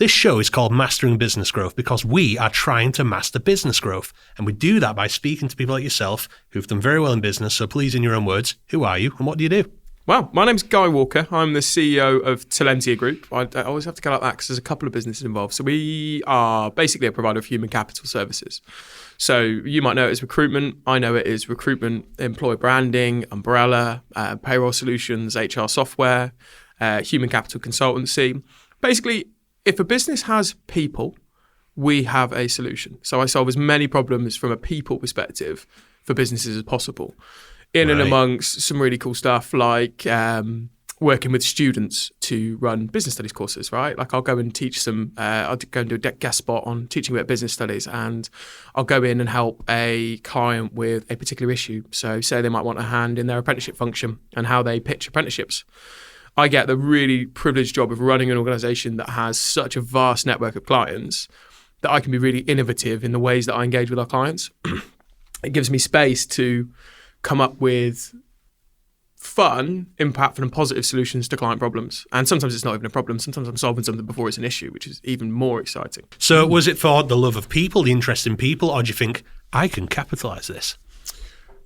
This show is called Mastering Business Growth because we are trying to master business growth. And we do that by speaking to people like yourself who've done very well in business. So please, in your own words, who are you and what do you do? Well, my name's Guy Walker. I'm the CEO of Talentia Group. I always have to get out that because there's a couple of businesses involved. So we are basically a provider of human capital services. So you might know it as recruitment. I know it as recruitment, employee branding, umbrella, payroll solutions, HR software, human capital consultancy. Basically, if a business has people, we have a solution. So I solve as many problems from a people perspective for businesses as possible. In and amongst some really cool stuff like working with students to run business studies courses, right? Like I'll go and teach some, I'll go and do a guest spot on teaching about business studies, and I'll go in and help a client with a particular issue. So say they might want a hand in their apprenticeship function and how they pitch apprenticeships. I get the really privileged job of running an organisation that has such a vast network of clients that I can be really innovative in the ways that I engage with our clients. It gives me space to come up with fun, impactful and positive solutions to client problems. And sometimes it's not even a problem. Sometimes I'm solving something before it's an issue, which is even more exciting. So was it for the love of people, the interest in people, or do you think, I can capitalise this?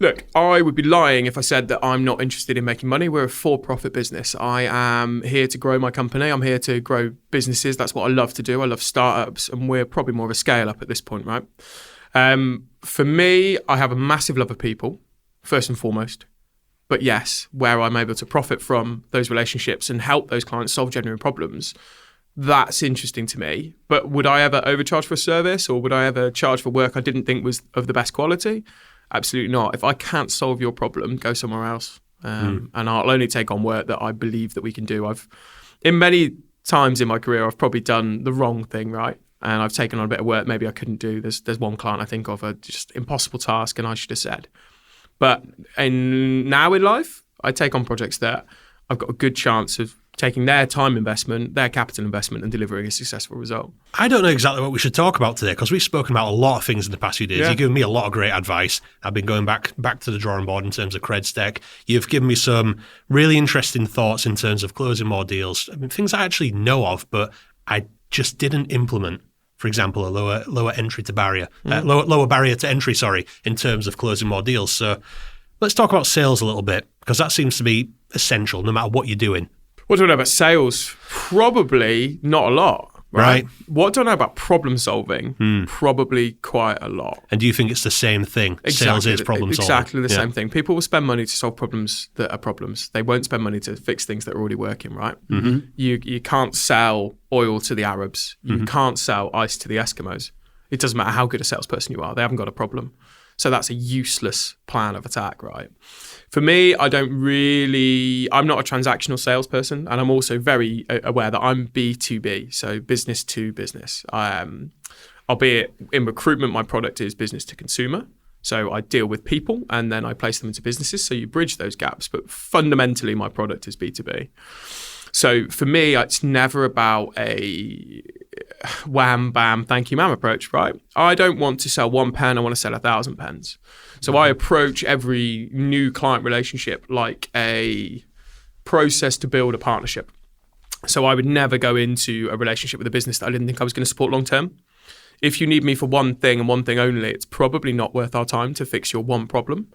Look, I would be lying if I said that I'm not interested in making money. We're a for-profit business. I am here to grow my company. I'm here to grow businesses. That's what I love to do. I love startups, and we're probably more of a scale-up at this point, right? For me, I have a massive love of people, first and foremost. But yes, where I'm able to profit from those relationships and help those clients solve genuine problems, that's interesting to me. But would I ever overcharge for a service, or would I ever charge for work I didn't think was of the best quality? Absolutely not. If I can't solve your problem, go somewhere else. And I'll only take on work that I believe that we can do. In many times in my career, I've probably done the wrong thing, right? And I've taken on a bit of work maybe I couldn't do. There's one client I think of, a just impossible task, and I should have said. But now in life, I take on projects that I've got a good chance of taking their time investment, their capital investment, and delivering a successful result. I don't know exactly what we should talk about today because we've spoken about a lot of things in the past few days. You've given me a lot of great advice. I've been going back to the drawing board in terms of creds tech. You've given me some really interesting thoughts in terms of closing more deals. I mean, things I actually know of, but I just didn't implement. For example, a lower entry to barrier, lower barrier to entry, in terms of closing more deals. So let's talk about sales a little bit, because that seems to be essential no matter what you're doing. What do I know about sales? Probably not a lot, right? What do I know about problem solving? Probably quite a lot. And do you think it's the same thing? Exactly. Sales is problem solving. Exactly the same thing. People will spend money to solve problems that are problems. They won't spend money to fix things that are already working, right? You can't sell oil to the Arabs. You can't sell ice to the Eskimos. It doesn't matter how good a salesperson you are. They haven't got a problem. So that's a useless plan of attack, right? For me, I'm not a transactional salesperson, and I'm also very aware that I'm B2B, so business to business. Albeit in recruitment, my product is business to consumer. So I deal with people and then I place them into businesses. So you bridge those gaps, but fundamentally my product is B2B. So for me, it's never about a wham, bam, thank you, ma'am approach, right? I don't want to sell one pen. I want to sell 1,000 pens. So I approach every new client relationship like a process to build a partnership. So I would never go into a relationship with a business that I didn't think I was going to support long term. If you need me for one thing and one thing only, it's probably not worth our time to fix your one problem.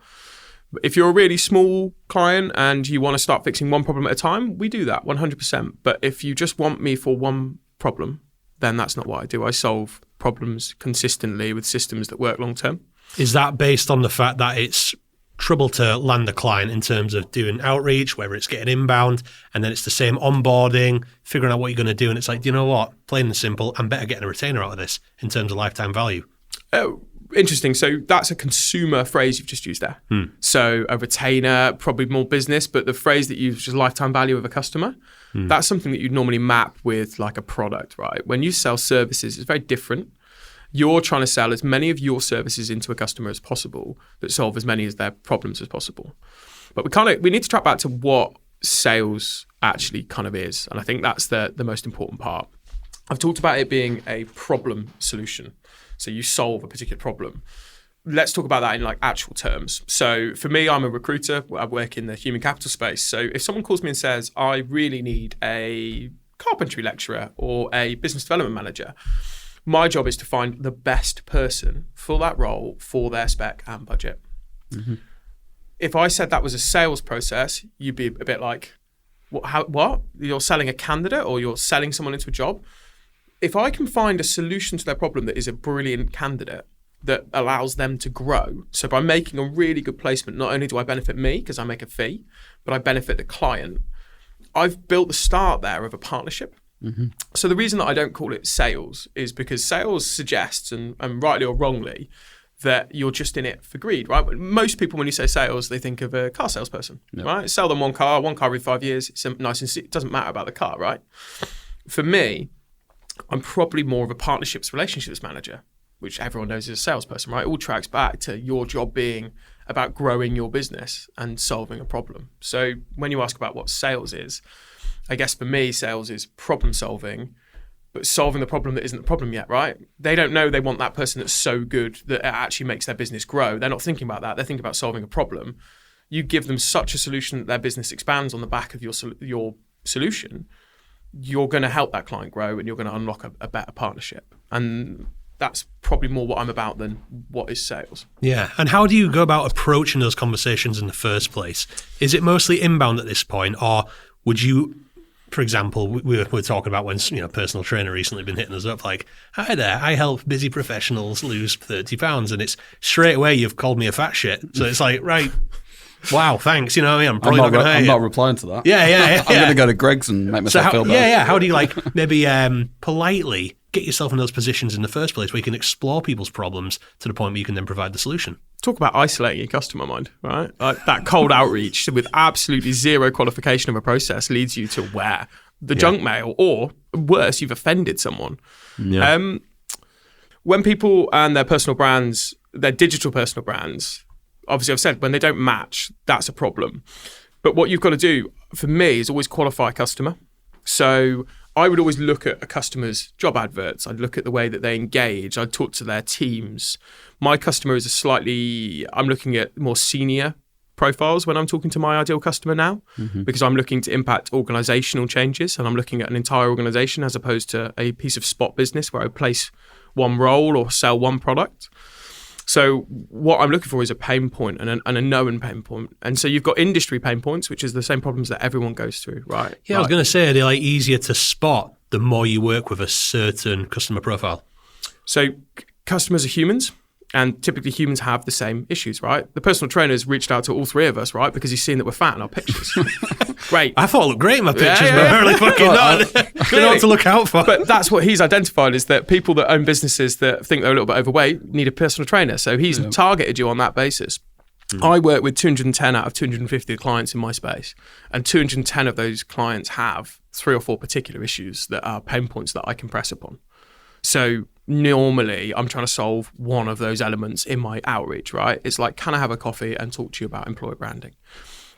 If you're a really small client and you want to start fixing one problem at a time, we do that 100%. But if you just want me for one problem, then that's not what I do. I solve problems consistently with systems that work long term. Is that based on the fact that it's trouble to land a client in terms of doing outreach, whether it's getting inbound, and then it's the same onboarding, figuring out what you're going to do, and it's like, do you know what? Plain and simple, I'm better getting a retainer out of this in terms of lifetime value. Oh, interesting. So that's a consumer phrase you've just used there. So a retainer, probably more business, but the phrase that you use is lifetime value of a customer. That's something that you'd normally map with like a product, right? When you sell services, it's very different. You're trying to sell as many of your services into a customer as possible that solve as many of their problems as possible. But we need to track back to what sales actually kind of is. And I think that's the most important part. I've talked about it being a problem solution. So you solve a particular problem. Let's talk about that in like actual terms. So for me, I'm a recruiter. I work in the human capital space. So if someone calls me and says, I really need a carpentry lecturer or a business development manager. My job is to find the best person for that role, for their spec and budget. Mm-hmm. If I said that was a sales process, you'd be a bit like, what? You're selling a candidate or you're selling someone into a job? If I can find a solution to their problem that is a brilliant candidate that allows them to grow, so by making a really good placement, not only do I benefit me because I make a fee, but I benefit the client, I've built the start there of a partnership. Mm-hmm. So the reason that I don't call it sales is because sales suggests, and rightly or wrongly, that you're just in it for greed, right? Most people, when you say sales, they think of a car salesperson, right? Sell them one car every 5 years. It's nice and it doesn't matter about the car, right? For me, I'm probably more of a partnerships relationships manager, which everyone knows is a salesperson, right? It all tracks back to your job being about growing your business and solving a problem. So when you ask about what sales is, I guess for me, sales is problem solving, but solving the problem that isn't the problem yet, right? They don't know they want that person that's so good that it actually makes their business grow. They're not thinking about that. They're thinking about solving a problem. You give them such a solution that their business expands on the back of your solution, you're going to help that client grow and you're going to unlock a better partnership. And that's probably more what I'm about than what is sales. Yeah. And how do you go about approaching those conversations in the first place? Is it mostly inbound at this point, or would you... For example, we were talking about when personal trainer recently been hitting us up like, hi there, I help busy professionals lose 30 pounds. And it's straight away, you've called me a fat shit. So it's like, right, wow, thanks. You know what I mean? I'm probably not going to hurt I'm you. not replying to that. Yeah. I'm going to go to Greg's and make myself feel better. Yeah. How do you maybe politely get yourself in those positions in the first place where you can explore people's problems to the point where you can then provide the solution? Talk about isolating your customer mind, right? Like that cold outreach with absolutely zero qualification of a process leads you to where? The junk mail, or worse, you've offended someone. Yeah. When people and their personal brands, their digital personal brands, obviously I've said when they don't match, that's a problem. But what you've got to do, for me, is always qualify a customer. So I would always look at a customer's job adverts. I'd look at the way that they engage. I'd talk to their teams. My customer is I'm looking at more senior profiles when I'm talking to my ideal customer now, because I'm looking to impact organizational changes and I'm looking at an entire organization as opposed to a piece of spot business where I place one role or sell one product. So what I'm looking for is a pain point and a known pain point. And so you've got industry pain points, which is the same problems that everyone goes through, right? Yeah, I was going to say, they're easier to spot the more you work with a certain customer profile. So customers are humans. And typically humans have the same issues, right? The personal trainer's reached out to all three of us, right? Because he's seen that we're fat in our pictures. Great. I thought it looked great in my pictures, but really fucking not. They know what to look out for. But that's what he's identified, is that people that own businesses that think they're a little bit overweight need a personal trainer. So he's targeted you on that basis. I work with 210 out of 250 clients in my space. And 210 of those clients have 3 or 4 particular issues that are pain points that I can press upon. So normally I'm trying to solve one of those elements in my outreach, right? It's like, can I have a coffee and talk to you about employer branding?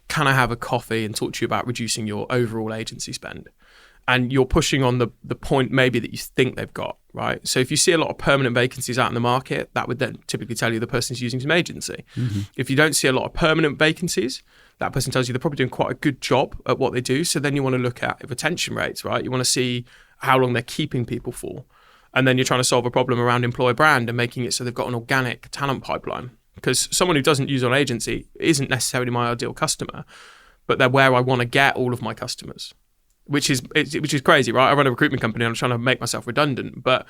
Can I have a coffee and talk to you about reducing your overall agency spend? And you're pushing on the point maybe that you think they've got, right? So if you see a lot of permanent vacancies out in the market, that would then typically tell you the person's using some agency. If you don't see a lot of permanent vacancies, that person tells you they're probably doing quite a good job at what they do. So then you want to look at retention rates, right? You want to see how long they're keeping people for. And then you're trying to solve a problem around employer brand and making it so they've got an organic talent pipeline. Because someone who doesn't use an agency isn't necessarily my ideal customer, but they're where I want to get all of my customers, which is crazy, right? I run a recruitment company and I'm trying to make myself redundant. But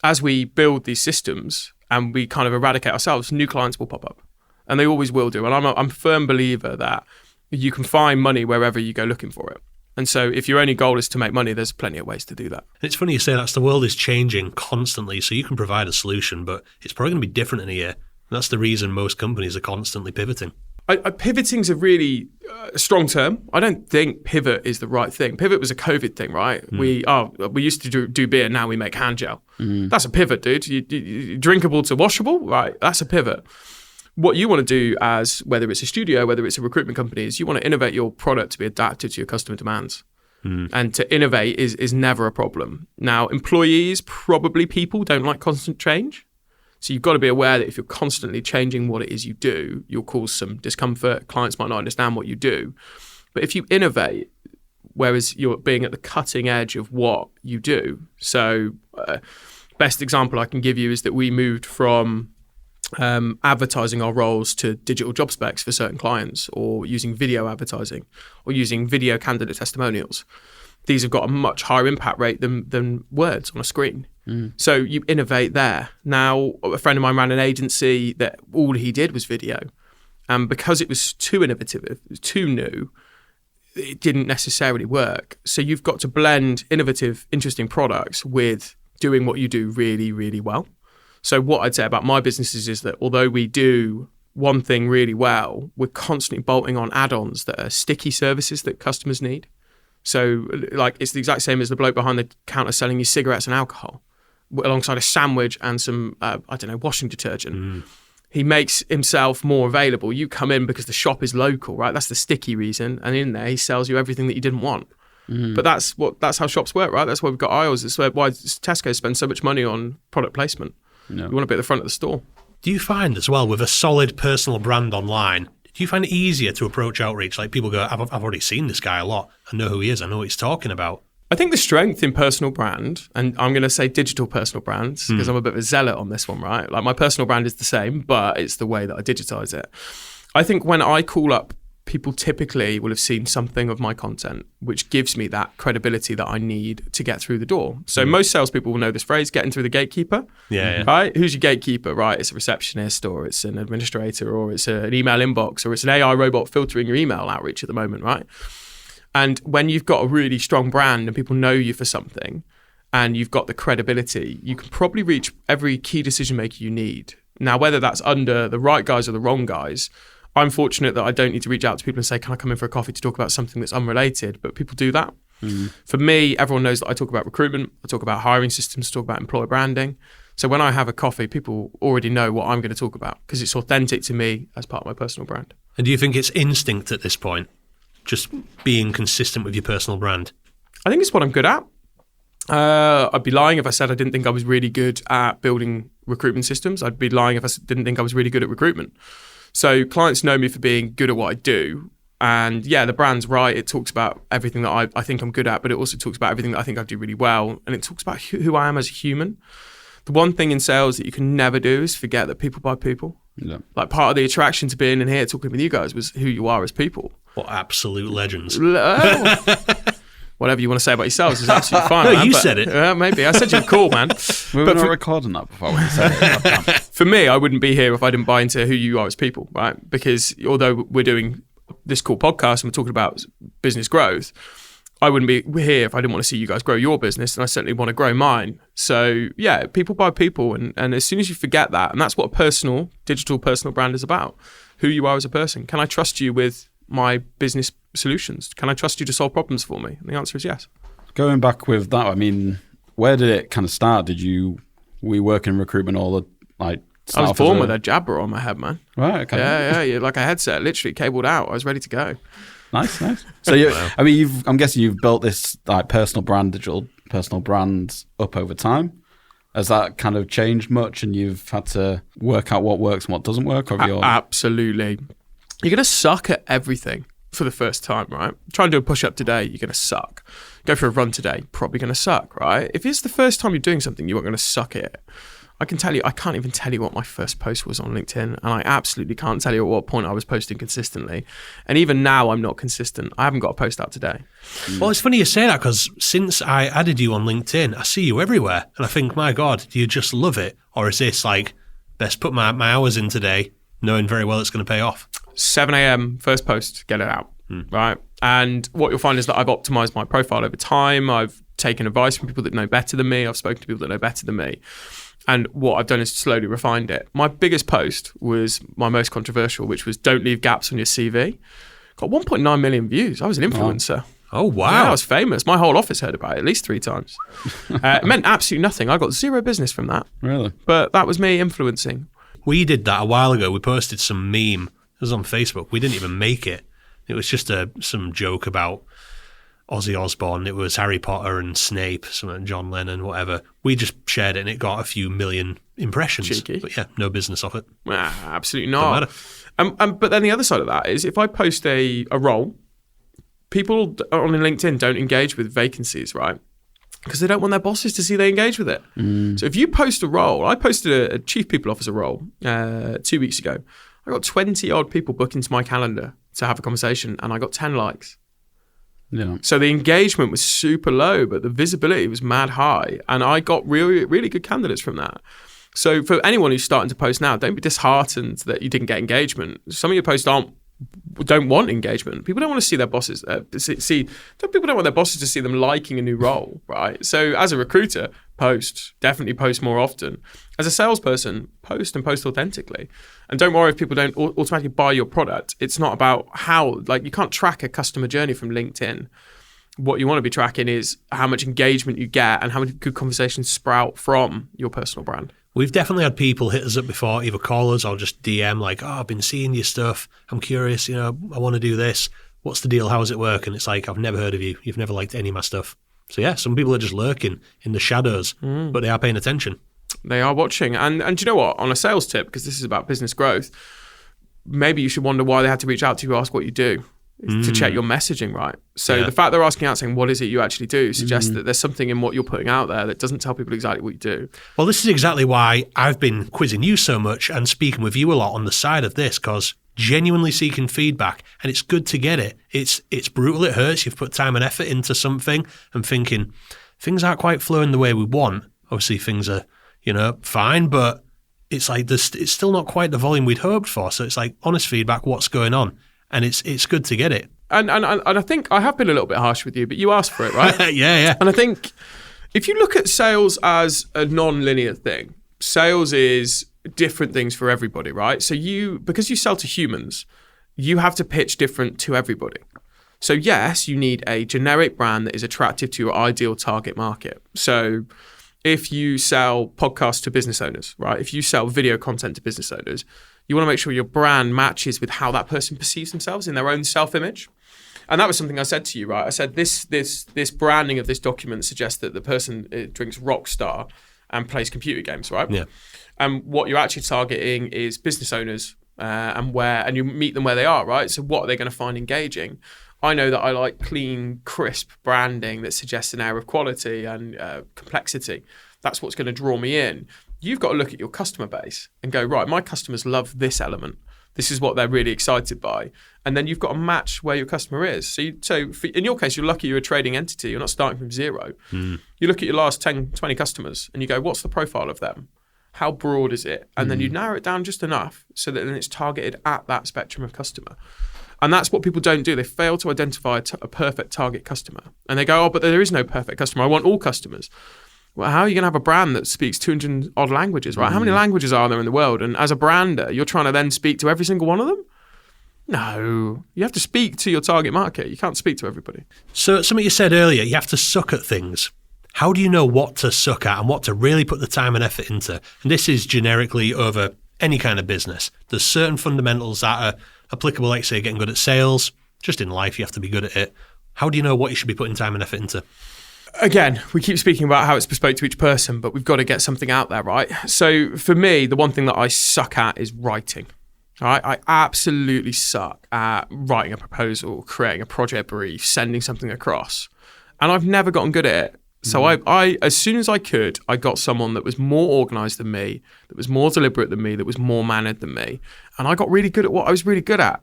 as we build these systems and we kind of eradicate ourselves, new clients will pop up. And they always will do. And I'm a firm believer that you can find money wherever you go looking for it. And so if your only goal is to make money, there's plenty of ways to do that. It's funny you say that. The world is changing constantly, so you can provide a solution, but it's probably going to be different in a year. And that's the reason most companies are constantly pivoting. Pivoting's a really strong term. I don't think pivot is the right thing. Pivot was a COVID thing, right? We used to do beer, now we make hand gel. That's a pivot, dude. You drinkable to washable, right? That's a pivot. What you want to do as, whether it's a studio, whether it's a recruitment company, is you want to innovate your product to be adapted to your customer demands. And to innovate is never a problem. Now, employees, probably people, don't like constant change. So you've got to be aware that if you're constantly changing what it is you do, you'll cause some discomfort. Clients might not understand what you do. But if you innovate, whereas you're being at the cutting edge of what you do. So best example I can give you is that we moved from advertising our roles to digital job specs for certain clients, or using video advertising, or using video candidate testimonials. These have got a much higher impact rate than words on a screen. So you innovate there. Now, a friend of mine ran an agency that all he did was video. And because it was too innovative, it was too new, it didn't necessarily work. So you've got to blend innovative, interesting products with doing what you do really, really well. So what I'd say about my businesses is that although we do one thing really well, we're constantly bolting on add-ons that are sticky services that customers need. So like it's the exact same as the bloke behind the counter selling you cigarettes and alcohol alongside a sandwich and some, washing detergent. He makes himself more available. You come in because the shop is local, right? That's the sticky reason. And in there, he sells you everything that you didn't want. But that's how shops work, right? That's why we've got aisles. That's why Tesco spends so much money on product placement. You want to be at the front of the store. Do you find as well, with a solid personal brand online, do you find it easier to approach outreach? Like people go, I've already seen this guy a lot. I know who he is. I know what he's talking about. I think the strength in personal brand, and I'm going to say digital personal brands, because I'm a bit of a zealot on this one, right? Like my personal brand is the same, but it's the way that I digitize it. I think when I call up, people typically will have seen something of my content, which gives me that credibility that I need to get through the door. So most salespeople will know this phrase, getting through the gatekeeper. Yeah. Right? Who's your gatekeeper? Right? It's a receptionist, or it's an administrator, or it's an email inbox, or it's an AI robot filtering your email outreach at the moment, right? And when you've got a really strong brand and people know you for something and you've got the credibility, you can probably reach every key decision maker you need. Now, whether that's under the right guys or the wrong guys, I'm fortunate that I don't need to reach out to people and say, can I come in for a coffee to talk about something that's unrelated? But people do that. For me, everyone knows that I talk about recruitment, I talk about hiring systems, talk about employer branding. So when I have a coffee, people already know what I'm going to talk about because it's authentic to me as part of my personal brand. And do you think it's instinct at this point? Just being consistent with your personal brand? I think it's what I'm good at. I'd be lying if I said I didn't think I was really good at building recruitment systems. I'd be lying if I didn't think I was really good at recruitment. So clients know me for being good at what I do. And yeah, the brand's right. It talks about everything that I think I'm good at, but it also talks about everything that I think I do really well. And it talks about who I am as a human. The one thing in sales that you can never do is forget that people buy people. Yeah. Like part of the attraction to being in here talking with you guys was who you are as people. What absolute legends. Whatever you want to say about yourselves is absolutely fine. No, man, you said it. Maybe. I said you're cool, man. We were not recording that before we said it. For me, I wouldn't be here if I didn't buy into who you are as people, right? Because although we're doing this cool podcast and we're talking about business growth, I wouldn't be here if I didn't want to see you guys grow your business, and I certainly want to grow mine. So yeah, people buy people, and as soon as you forget that, and that's what a digital personal brand is about, who you are as a person. Can I trust you with my business solutions? Can I trust you to solve problems for me? And the answer is yes. Going back with that, I mean, where did it kind of start? Were you working in recruitment all the I was born with a jabber on my head, man. Right, okay. Yeah, like a headset, literally cabled out. I was ready to go. Nice. So I'm guessing you've built this like personal brand, digital personal brands up over time. Has that kind of changed much, and you've had to work out what works and what doesn't work? Absolutely. You're going to suck at everything for the first time, right? Try and do a push-up today, you're going to suck. Go for a run today, probably going to suck, right? If it's the first time you're doing something, you aren't going to suck at it. I can't even tell you what my first post was on LinkedIn, and I absolutely can't tell you at what point I was posting consistently. And even now, I'm not consistent. I haven't got a post out today. Well, it's funny you say that, because since I added you on LinkedIn, I see you everywhere. And I think, my God, do you just love it? Or is this like, best put my hours in today, knowing very well it's going to pay off? 7 a.m, first post, get it out, right? And what you'll find is that I've optimized my profile over time. I've taken advice from people that know better than me. I've spoken to people that know better than me. And what I've done is slowly refined it. My biggest post was my most controversial, which was don't leave gaps on your CV. Got 1.9 million views. I was an influencer. Oh, wow. Yeah, I was famous. My whole office heard about it at least 3 times. It meant absolutely nothing. I got zero business from that. Really? But that was me influencing. We did that a while ago. We posted some meme. It was on Facebook. We didn't even make it. It was just some joke about Ozzy Osbourne. It was Harry Potter and Snape, some John Lennon, whatever. We just shared it and it got a few million impressions. Cheeky. But yeah, no business off it. Absolutely not. But then the other side of that is if I post a role people on LinkedIn don't engage with vacancies, right? Because they don't want their bosses to see they engage with it. So if you post a role, I posted a chief people officer role 2 weeks ago. I got 20 odd people booked into my calendar to have a conversation, and I got 10 likes. Yeah. So the engagement was super low, but the visibility was mad high, and I got really, really good candidates from that. So for anyone who's starting to post now, don't be disheartened that you didn't get engagement. Some of your posts don't want engagement. People don't want to see their bosses people don't want their bosses to see them liking a new role, right? So as a recruiter, definitely post more often. As a salesperson, post authentically. And don't worry if people don't automatically buy your product. It's not about how, like, you can't track a customer journey from LinkedIn. What you want to be tracking is how much engagement you get and how many good conversations sprout from your personal brand. We've definitely had people hit us up before, either call us or just DM like, I've been seeing your stuff. I'm curious, I want to do this. What's the deal? How does it work? And it's like, I've never heard of you. You've never liked any of my stuff. So yeah, some people are just lurking in the shadows, but they are paying attention. They are watching. And do you know what? On a sales tip, because this is about business growth, maybe you should wonder why they had to reach out to you, ask what you do. To check your messaging right. So the fact they're asking out saying, what is it you actually do, suggests that there's something in what you're putting out there that doesn't tell people exactly what you do. Well, this is exactly why I've been quizzing you so much and speaking with you a lot on the side of this, because genuinely seeking feedback, and it's good to get it. It's brutal, it hurts. You've put time and effort into something and thinking things aren't quite flowing the way we want. Obviously things are, fine, but it's like it's still not quite the volume we'd hoped for. So it's like honest feedback, what's going on? And it's good to get it. And I think I have been a little bit harsh with you, but you asked for it, right? Yeah. And I think if you look at sales as a non-linear thing, sales is different things for everybody, right? So because you sell to humans, you have to pitch different to everybody. So yes, you need a generic brand that is attractive to your ideal target market. So if you sell podcasts to business owners, right? If you sell video content to business owners, you want to make sure your brand matches with how that person perceives themselves in their own self-image. And that was something I said to you, right? I said this branding of this document suggests that the person drinks Rockstar and plays computer games, right? Yeah. And what you're actually targeting is business owners and you meet them where they are, right? So what are they going to find engaging? I know that I like clean, crisp branding that suggests an air of quality and complexity. That's what's going to draw me in. You've got to look at your customer base and go, right, my customers love this element. This is what they're really excited by. And then you've got to match where your customer is. So in your case, you're lucky you're a trading entity. You're not starting from zero. You look at your last 10, 20 customers and you go, what's the profile of them? How broad is it? And then you narrow it down just enough so that then it's targeted at that spectrum of customer. And that's what people don't do. They fail to identify a perfect target customer. And they go, but there is no perfect customer. I want all customers. Well, how are you going to have a brand that speaks 200 odd languages, right? How many languages are there in the world? And as a brander, you're trying to then speak to every single one of them? No. You have to speak to your target market. You can't speak to everybody. So something you said earlier, you have to suck at things. How do you know what to suck at and what to really put the time and effort into? And this is generically over any kind of business. There's certain fundamentals that are applicable, like say getting good at sales. Just in life, you have to be good at it. How do you know what you should be putting time and effort into? Again, we keep speaking about how it's bespoke to each person, but we've got to get something out there, right? So for me, the one thing that I suck at is writing. All right? I absolutely suck at writing a proposal, creating a project brief, sending something across. And I've never gotten good at it. So I as soon as I could, I got someone that was more organized than me, that was more deliberate than me, that was more mannered than me. And I got really good at what I was really good at.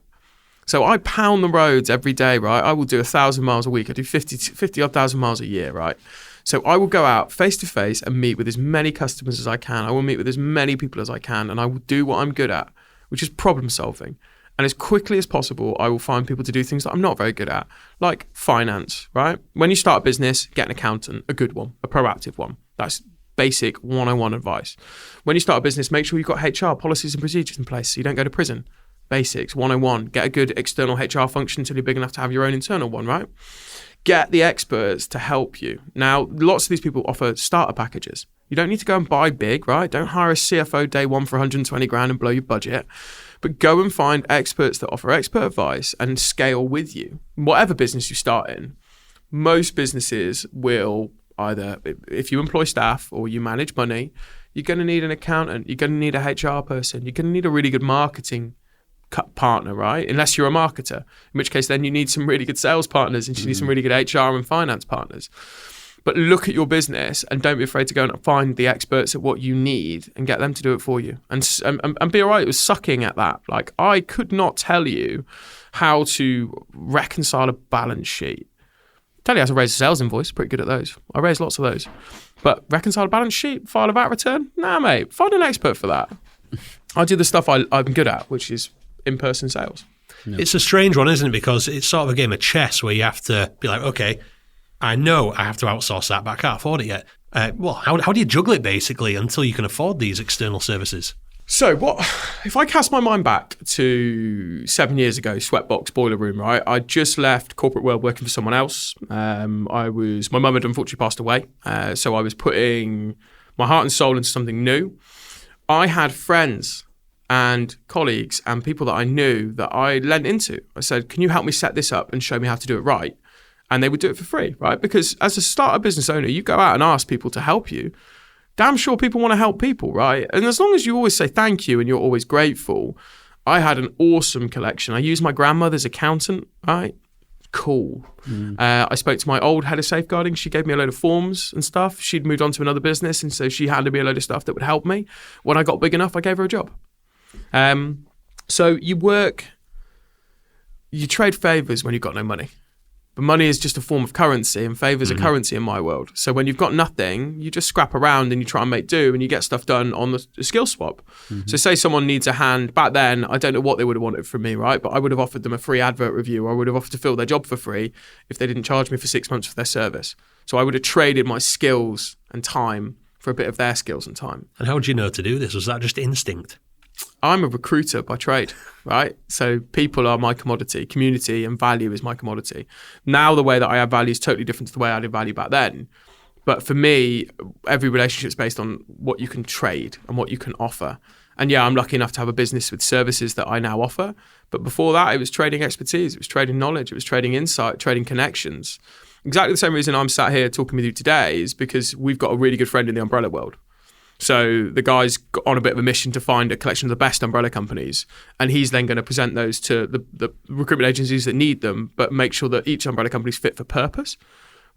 So I pound the roads every day, right? I will do 1,000 miles a week. I do 50 odd thousand miles a year, right? So I will go out face to face and meet with as many customers as I can. I will meet with as many people as I can, and I will do what I'm good at, which is problem solving. And as quickly as possible, I will find people to do things that I'm not very good at, like finance, right? When you start a business, get an accountant, a good one, a proactive one. That's basic 101 advice. When you start a business, make sure you've got HR policies and procedures in place so you don't go to prison. Basics 101. Get a good external HR function until you're big enough to have your own internal one, right? Get the experts to help you. Now, lots of these people offer starter packages. You don't need to go and buy big, right? Don't hire a CFO day one for 120 grand and blow your budget. But go and find experts that offer expert advice and scale with you. Whatever business you start in, most businesses will either, if you employ staff or you manage money, you're going to need an accountant, you're going to need a HR person, you're going to need a really good marketing partner, right? Unless you're a marketer, in which case then you need some really good sales partners and you need some really good HR and finance partners. But look at your business and don't be afraid to go and find the experts at what you need and get them to do it for you. And be all right with sucking at that. Like, I could not tell you how to reconcile a balance sheet. Tell you how to raise a sales invoice, pretty good at those. I raise lots of those. But reconcile a balance sheet, file a VAT return? Nah, mate, find an expert for that. I do the stuff I'm good at, which is in-person sales. Yeah. It's a strange one, isn't it? Because it's sort of a game of chess where you have to be like, okay, I know I have to outsource that, but I can't afford it yet. Well, how do you juggle it, basically, until you can afford these external services? So if I cast my mind back to 7 years ago, Sweatbox Boiler Room, right? I just left corporate world working for someone else. My mum had unfortunately passed away. So I was putting my heart and soul into something new. I had friends and colleagues and people that I knew that I lent into. I said, can you help me set this up and show me how to do it right? And they would do it for free, right? Because as a startup business owner, you go out and ask people to help you. Damn sure people want to help people, right? And as long as you always say thank you and you're always grateful, I had an awesome collection. I used my grandmother's accountant, right? Cool. I spoke to my old head of safeguarding. She gave me a load of forms and stuff. She'd moved on to another business, and so she handed me a load of stuff that would help me. When I got big enough, I gave her a job. So you trade favors when you've got no money. But money is just a form of currency, and favors are currency in my world. So when you've got nothing, you just scrap around and you try and make do, and you get stuff done on the skill swap. So say someone needs a hand. Back then, I don't know what they would have wanted from me, right? But I would have offered them a free advert review, or I would have offered to fill their job for free if they didn't charge me for 6 months for their service. So I would have traded my skills and time for a bit of their skills and time. And how would you know to do this? Was that just instinct? I'm a recruiter by trade, right? So people are my commodity. Community and value is my commodity. Now the way that I add value is totally different to the way I did value back then. But for me, every relationship is based on what you can trade and what you can offer. And yeah, I'm lucky enough to have a business with services that I now offer. But before that, it was trading expertise. It was trading knowledge. It was trading insight, trading connections. Exactly the same reason I'm sat here talking with you today is because we've got a really good friend in the umbrella world. So the guy's got on a bit of a mission to find a collection of the best umbrella companies, and he's then going to present those to the recruitment agencies that need them, but make sure that each umbrella company is fit for purpose,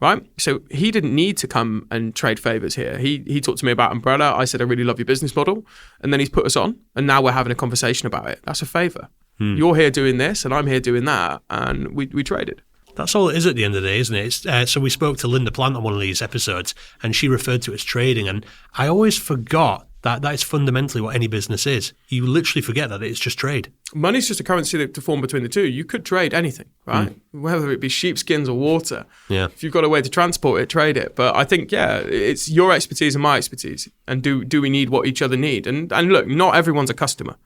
right? So he didn't need to come and trade favors here. He talked to me about umbrella. I said, I really love your business model. And then he's put us on, and now we're having a conversation about it. That's a favor. You're here doing this, and I'm here doing that, and we traded. That's all it is at the end of the day, isn't it? So we spoke to Linda Plant on one of these episodes, and she referred to it as trading. And I always forgot that is fundamentally what any business is. You literally forget that it's just trade. Money's just a currency to form between the two. You could trade anything, right? Whether it be sheepskins or water. Yeah. If you've got a way to transport it, trade it. But I think, yeah, it's your expertise and my expertise. And do we need what each other need? And look, not everyone's a customer.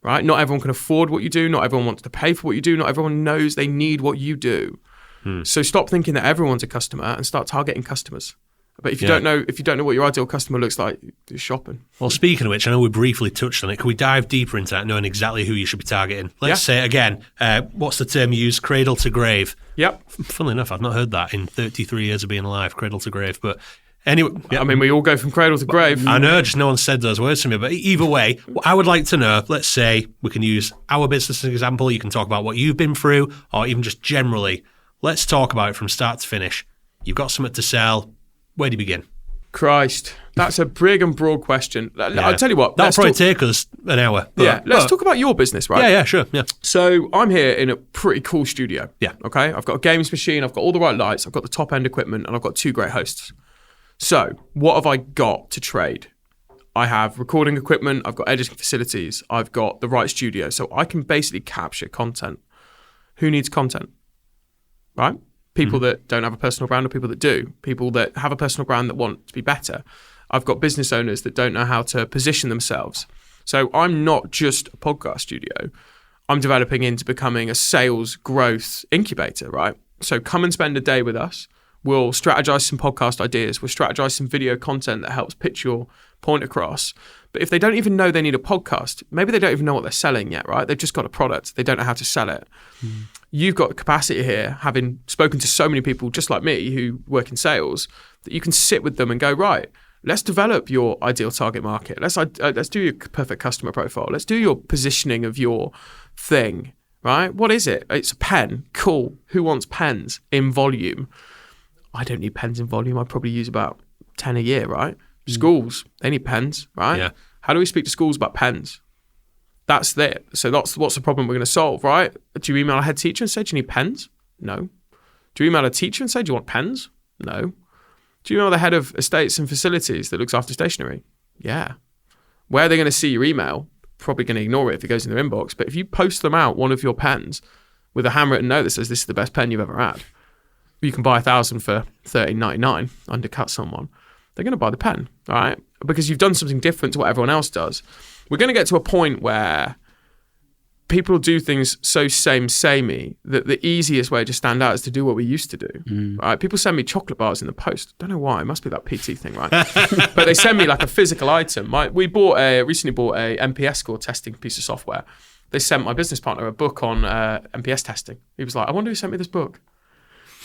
Right? Not everyone can afford what you do. Not everyone wants to pay for what you do. Not everyone knows they need what you do. So stop thinking that everyone's a customer and start targeting customers. But if you don't know what your ideal customer looks like, you're shopping. Well, speaking of which, I know we briefly touched on it. Can we dive deeper into that, knowing exactly who you should be targeting? Let's say it again. What's the term you use? Cradle to grave. Yep. Funnily enough, I've not heard that in 33 years of being alive. Cradle to grave, but. Anyway, I mean, we all go from cradle to grave. I know, just no one said those words to me. But either way, I would like to know, let's say we can use our business as an example. You can talk about what you've been through, or even just generally. Let's talk about it from start to finish. You've got something to sell. Where do you begin? Christ, that's a big and broad question. I'll tell you what. That'll probably take us an hour. Let's talk about your business, right? Yeah, sure. Yeah. So I'm here in a pretty cool studio. Yeah. Okay, I've got a games machine, I've got all the right lights, I've got the top end equipment, and I've got 2 great hosts. So, what have I got to trade? I have recording equipment, I've got editing facilities, I've got the right studio. So I can basically capture content. Who needs content? Right? People that don't have a personal brand or people that do. People that have a personal brand that want to be better. I've got business owners that don't know how to position themselves. So I'm not just a podcast studio. I'm developing into becoming a sales growth incubator, right? So come and spend a day with us. We'll strategize some podcast ideas. We'll strategize some video content that helps pitch your point across. But if they don't even know they need a podcast, maybe they don't even know what they're selling yet, right? They've just got a product. They don't know how to sell it. You've got capacity here, having spoken to so many people just like me who work in sales, that you can sit with them and go, right, Let's develop your ideal target market. Let's do your perfect customer profile. Let's do your positioning of your thing, right? What is it? It's a pen. Cool. Who wants pens in volume? I don't need pens in volume. I probably use about 10 a year, right? Schools, they need pens, right? Yeah. How do we speak to schools about pens? That's it. So what's the problem we're going to solve, right? Do you email a head teacher and say, do you need pens? No. Do you email a teacher and say, do you want pens? No. Do you email the head of estates and facilities that looks after stationery? Yeah. Where are they going to see your email? Probably going to ignore it if it goes in their inbox. But if you post them out one of your pens with a handwritten note that says this is the best pen you've ever had, you can buy 1,000 for $13.99, undercut someone, they're going to buy the pen, all right? Because you've done something different to what everyone else does. We're going to get to a point where people do things so samey that the easiest way to stand out is to do what we used to do. Right? People send me chocolate bars in the post. Don't know why. It must be that PT thing, right? But they send me like a physical item. We recently bought a MPS score testing piece of software. They sent my business partner a book on MPS testing. He was like, I wonder who sent me this book.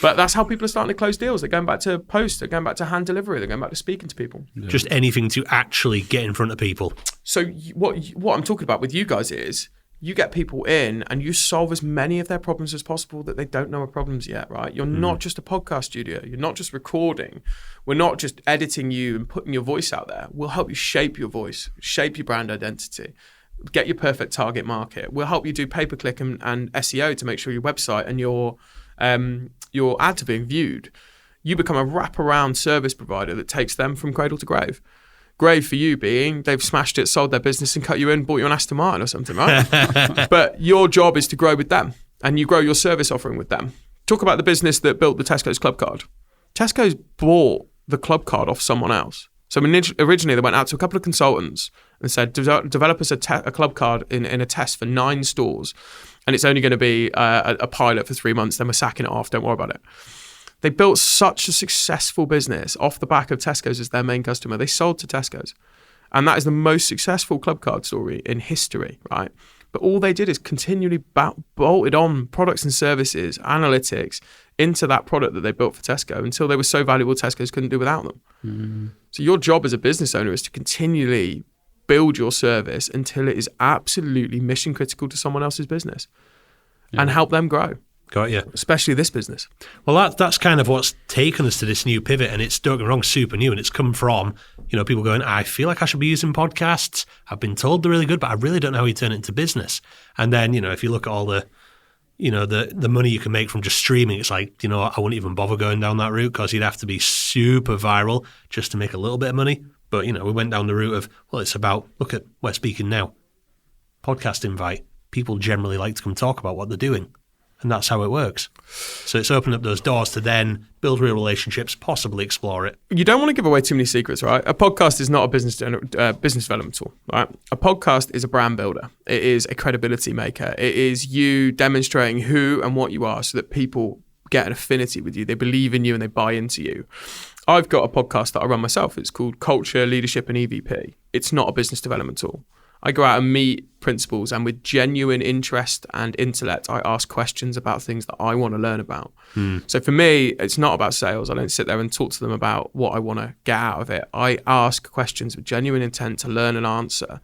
But that's how people are starting to close deals. They're going back to post. They're going back to hand delivery. They're going back to speaking to people. Yeah. Just anything to actually get in front of people. So what I'm talking about with you guys is you get people in and you solve as many of their problems as possible that they don't know are problems yet, right? You're not just a podcast studio. You're not just recording. We're not just editing you and putting your voice out there. We'll help you shape your voice, shape your brand identity, get your perfect target market. We'll help you do pay-per-click and SEO to make sure your website and your ads are being viewed. You become a wraparound service provider that takes them from cradle to grave. Grave for you being they've smashed it, sold their business and cut you in, bought you an Aston Martin or something, right? But your job is to grow with them and you grow your service offering with them. Talk about the business that built the Tesco's club card. Tesco's bought the club card off someone else. So originally they went out to a couple of consultants and said, develop us a club card in a test for 9 stores. And it's only going to be a pilot for 3 months. Then we're sacking it off. Don't worry about it. They built such a successful business off the back of Tesco's as their main customer. They sold to Tesco's. And that is the most successful club card story in history, right? But all they did is continually bolted on products and services, analytics into that product that they built for Tesco until they were so valuable Tesco's couldn't do without them. Mm-hmm. So your job as a business owner is to continually build your service until it is absolutely mission critical to someone else's business and help them grow. Got you. Especially this business. Well, that's kind of what's taken us to this new pivot, and it's, don't get me wrong, super new, and it's come from, people going, I feel like I should be using podcasts. I've been told they're really good, but I really don't know how you turn it into business. And then, if you look at all the, the money you can make from just streaming, it's like, I wouldn't even bother going down that route because you'd have to be super viral just to make a little bit of money. But, we went down the route of, it's about, look at, we're speaking now. Podcast invite. People generally like to come talk about what they're doing. And that's how it works. So it's opened up those doors to then build real relationships, possibly explore it. You don't want to give away too many secrets, right? A podcast is not a business development tool, right? A podcast is a brand builder. It is a credibility maker. It is you demonstrating who and what you are so that people get an affinity with you. They believe in you and they buy into you. I've got a podcast that I run myself. It's called Culture, Leadership and EVP. It's not a business development tool. I go out and meet principals, and with genuine interest and intellect, I ask questions about things that I want to learn about. So for me, it's not about sales. I don't sit there and talk to them about what I want to get out of it. I ask questions with genuine intent to learn and answer.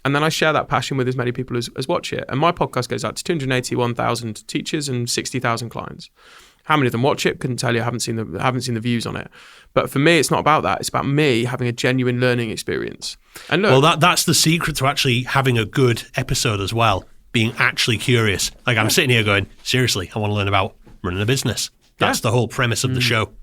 And then I share that passion with as many people as watch it. And my podcast goes out to 281,000 teachers and 60,000 clients. How many of them watch it? Couldn't tell you. I haven't seen the views on it. But for me, it's not about that. It's about me having a genuine learning experience. And look, well, that's the secret to actually having a good episode as well. Being actually curious. Like I'm sitting here going, seriously, I want to learn about running a business. That's the whole premise of the show.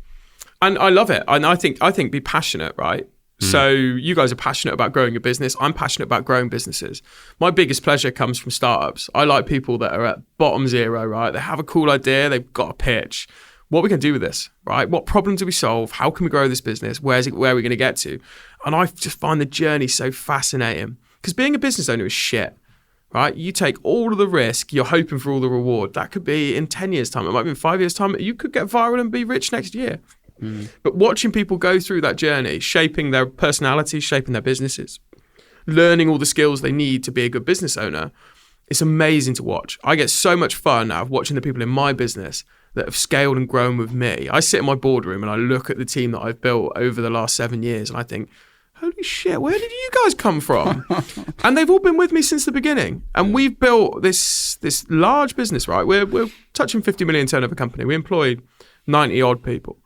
And I love it. And I think be passionate, right? So you guys are passionate about growing your business. I'm passionate about growing businesses. My biggest pleasure comes from startups. I like people that are at bottom zero, right? They have a cool idea. They've got a pitch. What are we going to do with this, right? What problem do we solve? How can we grow this business? Where are we going to get to? And I just find the journey so fascinating because being a business owner is shit, right? You take all of the risk. You're hoping for all the reward. That could be in 10 years' time. It might be in 5 years' time. You could get viral and be rich next year. But watching people go through that journey, shaping their personality, shaping their businesses, learning all the skills they need to be a good business owner, it's amazing to watch. I get so much fun out of watching the people in my business that have scaled and grown with me. I sit in my boardroom and I look at the team that I've built over the last 7 years and I think, holy shit, where did you guys come from? And they've all been with me since the beginning. And we've built this large business, right? We're touching 50 million turnover company. We employ 90 odd people.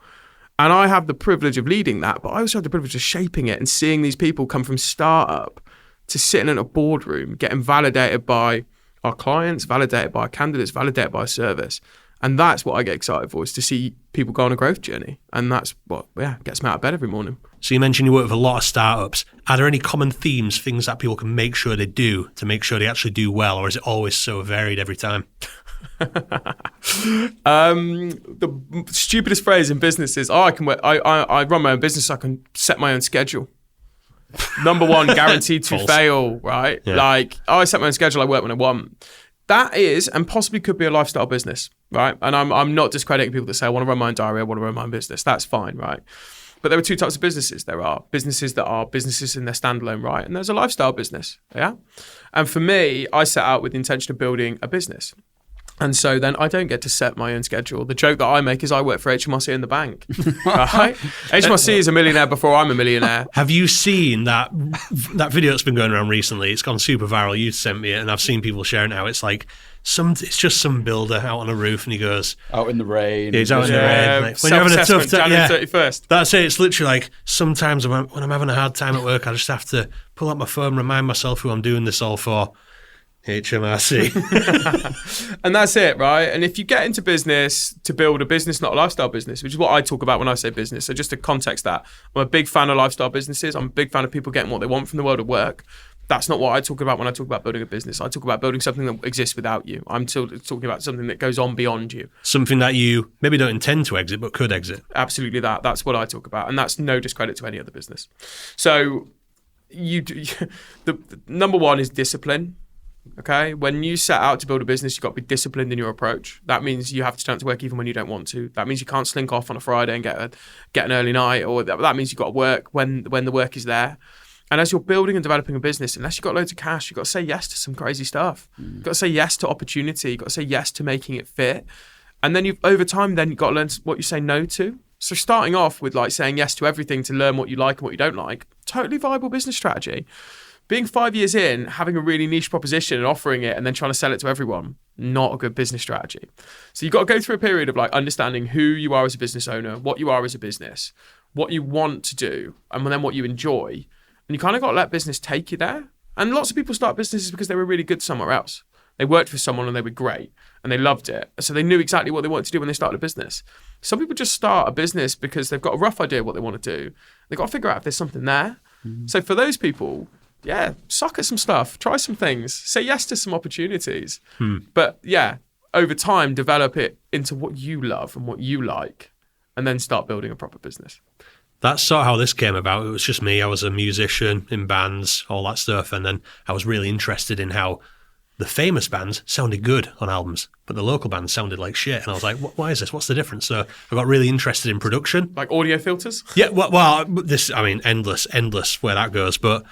And I have the privilege of leading that, but I also have the privilege of shaping it and seeing these people come from startup to sitting in a boardroom, getting validated by our clients, validated by our candidates, validated by our service. And that's what I get excited for, is to see people go on a growth journey. And that's what gets me out of bed every morning. So you mentioned you work with a lot of startups. Are there any common themes, things that people can make sure they do to make sure they actually do well? Or is it always so varied every time? The stupidest phrase in business is, I run my own business, so I can set my own schedule. Number one, guaranteed to fail, right? Yeah. Like, I set my own schedule, I work when I want. That is, and possibly could be, a lifestyle business, right? And I'm not discrediting people that say, I want to run my own diary, I want to run my own business. That's fine, right? But there are two types of businesses. There are businesses that are businesses in their standalone right, and there's a lifestyle business, yeah? And for me, I set out with the intention of building a business. And so then I don't get to set my own schedule. The joke that I make is I work for HMRC in the bank. Right? HMRC is a millionaire before I'm a millionaire. Have you seen that video that's been going around recently? It's gone super viral. You sent me it, and I've seen people sharing it now. It's like it's just some builder out on a roof, and he goes out in the rain. Yeah, he's out in the rain. Like, when you're having a tough time, January 31st. That's it. It's literally like, sometimes when I'm having a hard time at work, I just have to pull out my phone, remind myself who I'm doing this all for. HMRC. And that's it, right? And if you get into business to build a business, not a lifestyle business, which is what I talk about when I say business. So just to context that, I'm a big fan of lifestyle businesses. I'm a big fan of people getting what they want from the world of work. That's not what I talk about when I talk about building a business. I talk about building something that exists without you. I'm still talking about something that goes on beyond you. Something that you maybe don't intend to exit, but could exit. Absolutely that. That's what I talk about. And that's no discredit to any other business. So the number one is discipline. Okay, when you set out to build a business, you've got to be disciplined in your approach. That means you have to turn up to work even when you don't want to. That means you can't slink off on a Friday and get an early night, or that means you've got to work when the work is there. And as you're building and developing a business, unless you've got loads of cash, you've got to say yes to some crazy stuff. You've got to say yes to opportunity. You've got to say yes to making it fit. And then over time, you've got to learn what you say no to. So starting off with like saying yes to everything to learn what you like and what you don't like, totally viable business strategy. Being 5 years in, having a really niche proposition and offering it and then trying to sell it to everyone, not a good business strategy. So you've got to go through a period of like understanding who you are as a business owner, what you are as a business, what you want to do, and then what you enjoy. And you kind of got to let business take you there. And lots of people start businesses because they were really good somewhere else. They worked for someone and they were great and they loved it. So they knew exactly what they wanted to do when they started a business. Some people just start a business because they've got a rough idea of what they want to do. They've got to figure out if there's something there. Mm-hmm. So for those people, yeah, suck at some stuff, try some things, say yes to some opportunities. But yeah, over time, develop it into what you love and what you like, and then start building a proper business. That's sort of how this came about. It was just me. I was a musician in bands, all that stuff. And then I was really interested in how the famous bands sounded good on albums, but the local bands sounded like shit. And I was like, why is this? What's the difference? So I got really interested in production. Like audio filters? Yeah, endless where that goes. But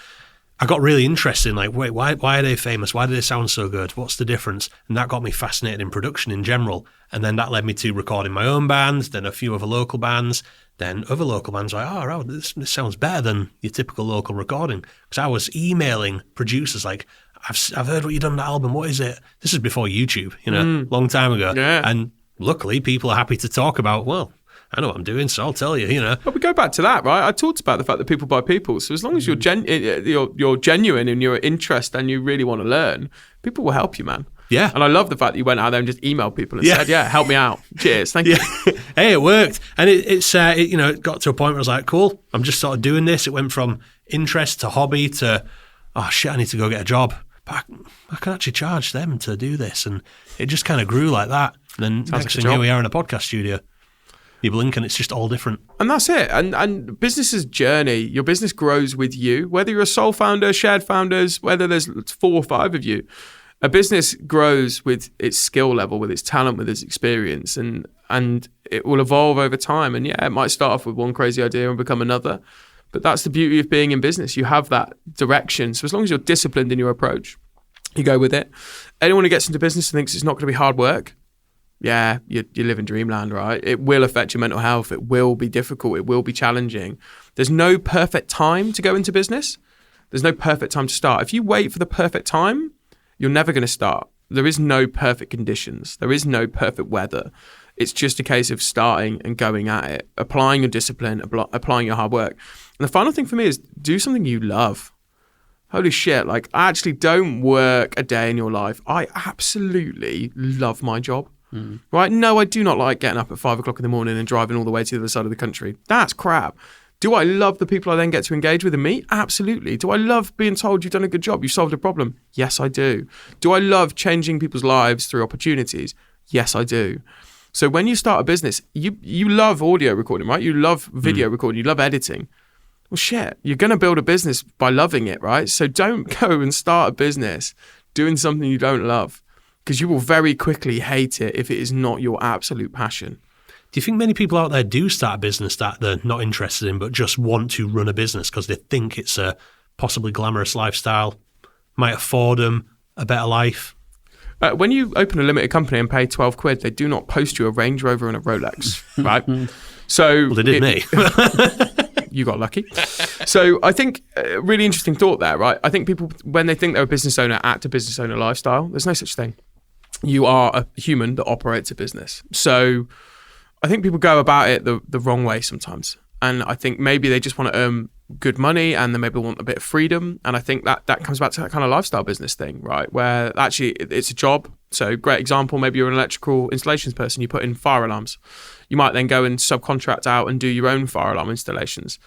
I got really interested in like, wait, why are they famous? Why do they sound so good? What's the difference? And that got me fascinated in production in general. And then that led me to recording my own bands, then a few other local bands, then other local bands like, oh, this sounds better than your typical local recording. Because I was emailing producers like, I've heard what you've done on the album. What is it? This is before YouTube, long time ago. Yeah. And luckily people are happy to talk about, well, I know what I'm doing, so I'll tell you, But we go back to that, right? I talked about the fact that people buy people. So as long as you're genuine in your interest and you really want to learn, people will help you, man. Yeah. And I love the fact that you went out there and just emailed people and said, yeah, help me out. Cheers. Thank you. Hey, it worked. And it got to a point where I was like, cool, I'm just sort of doing this. It went from interest to hobby to, oh shit, I need to go get a job. But I can actually charge them to do this. And it just kind of grew like that. And then next thing, here we are in a podcast studio. You blink and it's just all different. And that's it. And business's journey, your business grows with you. Whether you're a sole founder, shared founders, whether there's 4 or 5 of you, a business grows with its skill level, with its talent, with its experience, and it will evolve over time. And yeah, it might start off with one crazy idea and become another. But that's the beauty of being in business. You have that direction. So as long as you're disciplined in your approach, you go with it. Anyone who gets into business and thinks it's not going to be hard work, yeah, you live in dreamland, right? It will affect your mental health. It will be difficult. It will be challenging. There's no perfect time to go into business. There's no perfect time to start. If you wait for the perfect time, you're never going to start. There is no perfect conditions. There is no perfect weather. It's just a case of starting and going at it, applying your discipline, applying your hard work. And the final thing for me is do something you love. Holy shit, like I actually don't work a day in your life. I absolutely love my job. Right? No, I do not like getting up at 5 o'clock in the morning and driving all the way to the other side of the country. That's crap. Do I love the people I then get to engage with and meet? Absolutely. Do I love being told you've done a good job, you solved a problem? Yes, I do. Do I love changing people's lives through opportunities? Yes, I do. So when you start a business, you love audio recording, right? You love video recording, you love editing. Well, shit, you're going to build a business by loving it, right? So don't go and start a business doing something you don't love, because you will very quickly hate it if it is not your absolute passion. Do you think many people out there do start a business that they're not interested in, but just want to run a business because they think it's a possibly glamorous lifestyle, might afford them a better life? When you open a limited company and pay 12 quid, they do not post you a Range Rover and a Rolex, right? So well, they did me. You got lucky. So I think a really interesting thought there, right? I think people, when they think they're a business owner, act a business owner lifestyle. There's no such thing. You are a human that operates a business. So I think people go about it the wrong way sometimes. And I think maybe they just want to earn good money and then maybe want a bit of freedom. And I think that comes back to that kind of lifestyle business thing, right? Where actually it's a job. So great example, maybe you're an electrical installations person, you put in fire alarms. You might then go and subcontract out and do your own fire alarm installations.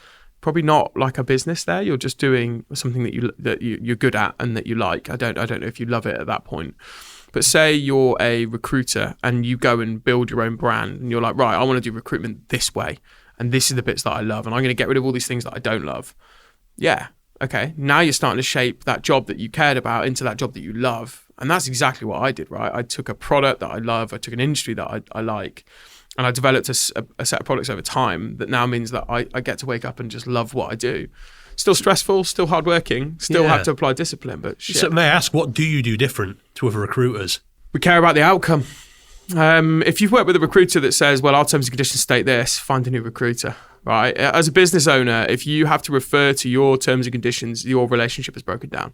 Probably not like a business there. You're just doing something that you're good at and that you like. I don't know if you love it at that point. But say you're a recruiter and you go and build your own brand and you're like, right, I want to do recruitment this way. And this is the bits that I love. And I'm going to get rid of all these things that I don't love. Yeah. Okay. Now you're starting to shape that job that you cared about into that job that you love. And that's exactly what I did, right? I took a product that I love. I took an industry that I like. And I developed a set of products over time that now means that I get to wake up and just love what I do. Still stressful, still hardworking, still have to apply discipline. But shit. So may I ask, what do you do different to other recruiters? We care about the outcome. If you've worked with a recruiter that says, well, our terms and conditions state this, find a new recruiter, right? As a business owner, if you have to refer to your terms and conditions, your relationship is broken down.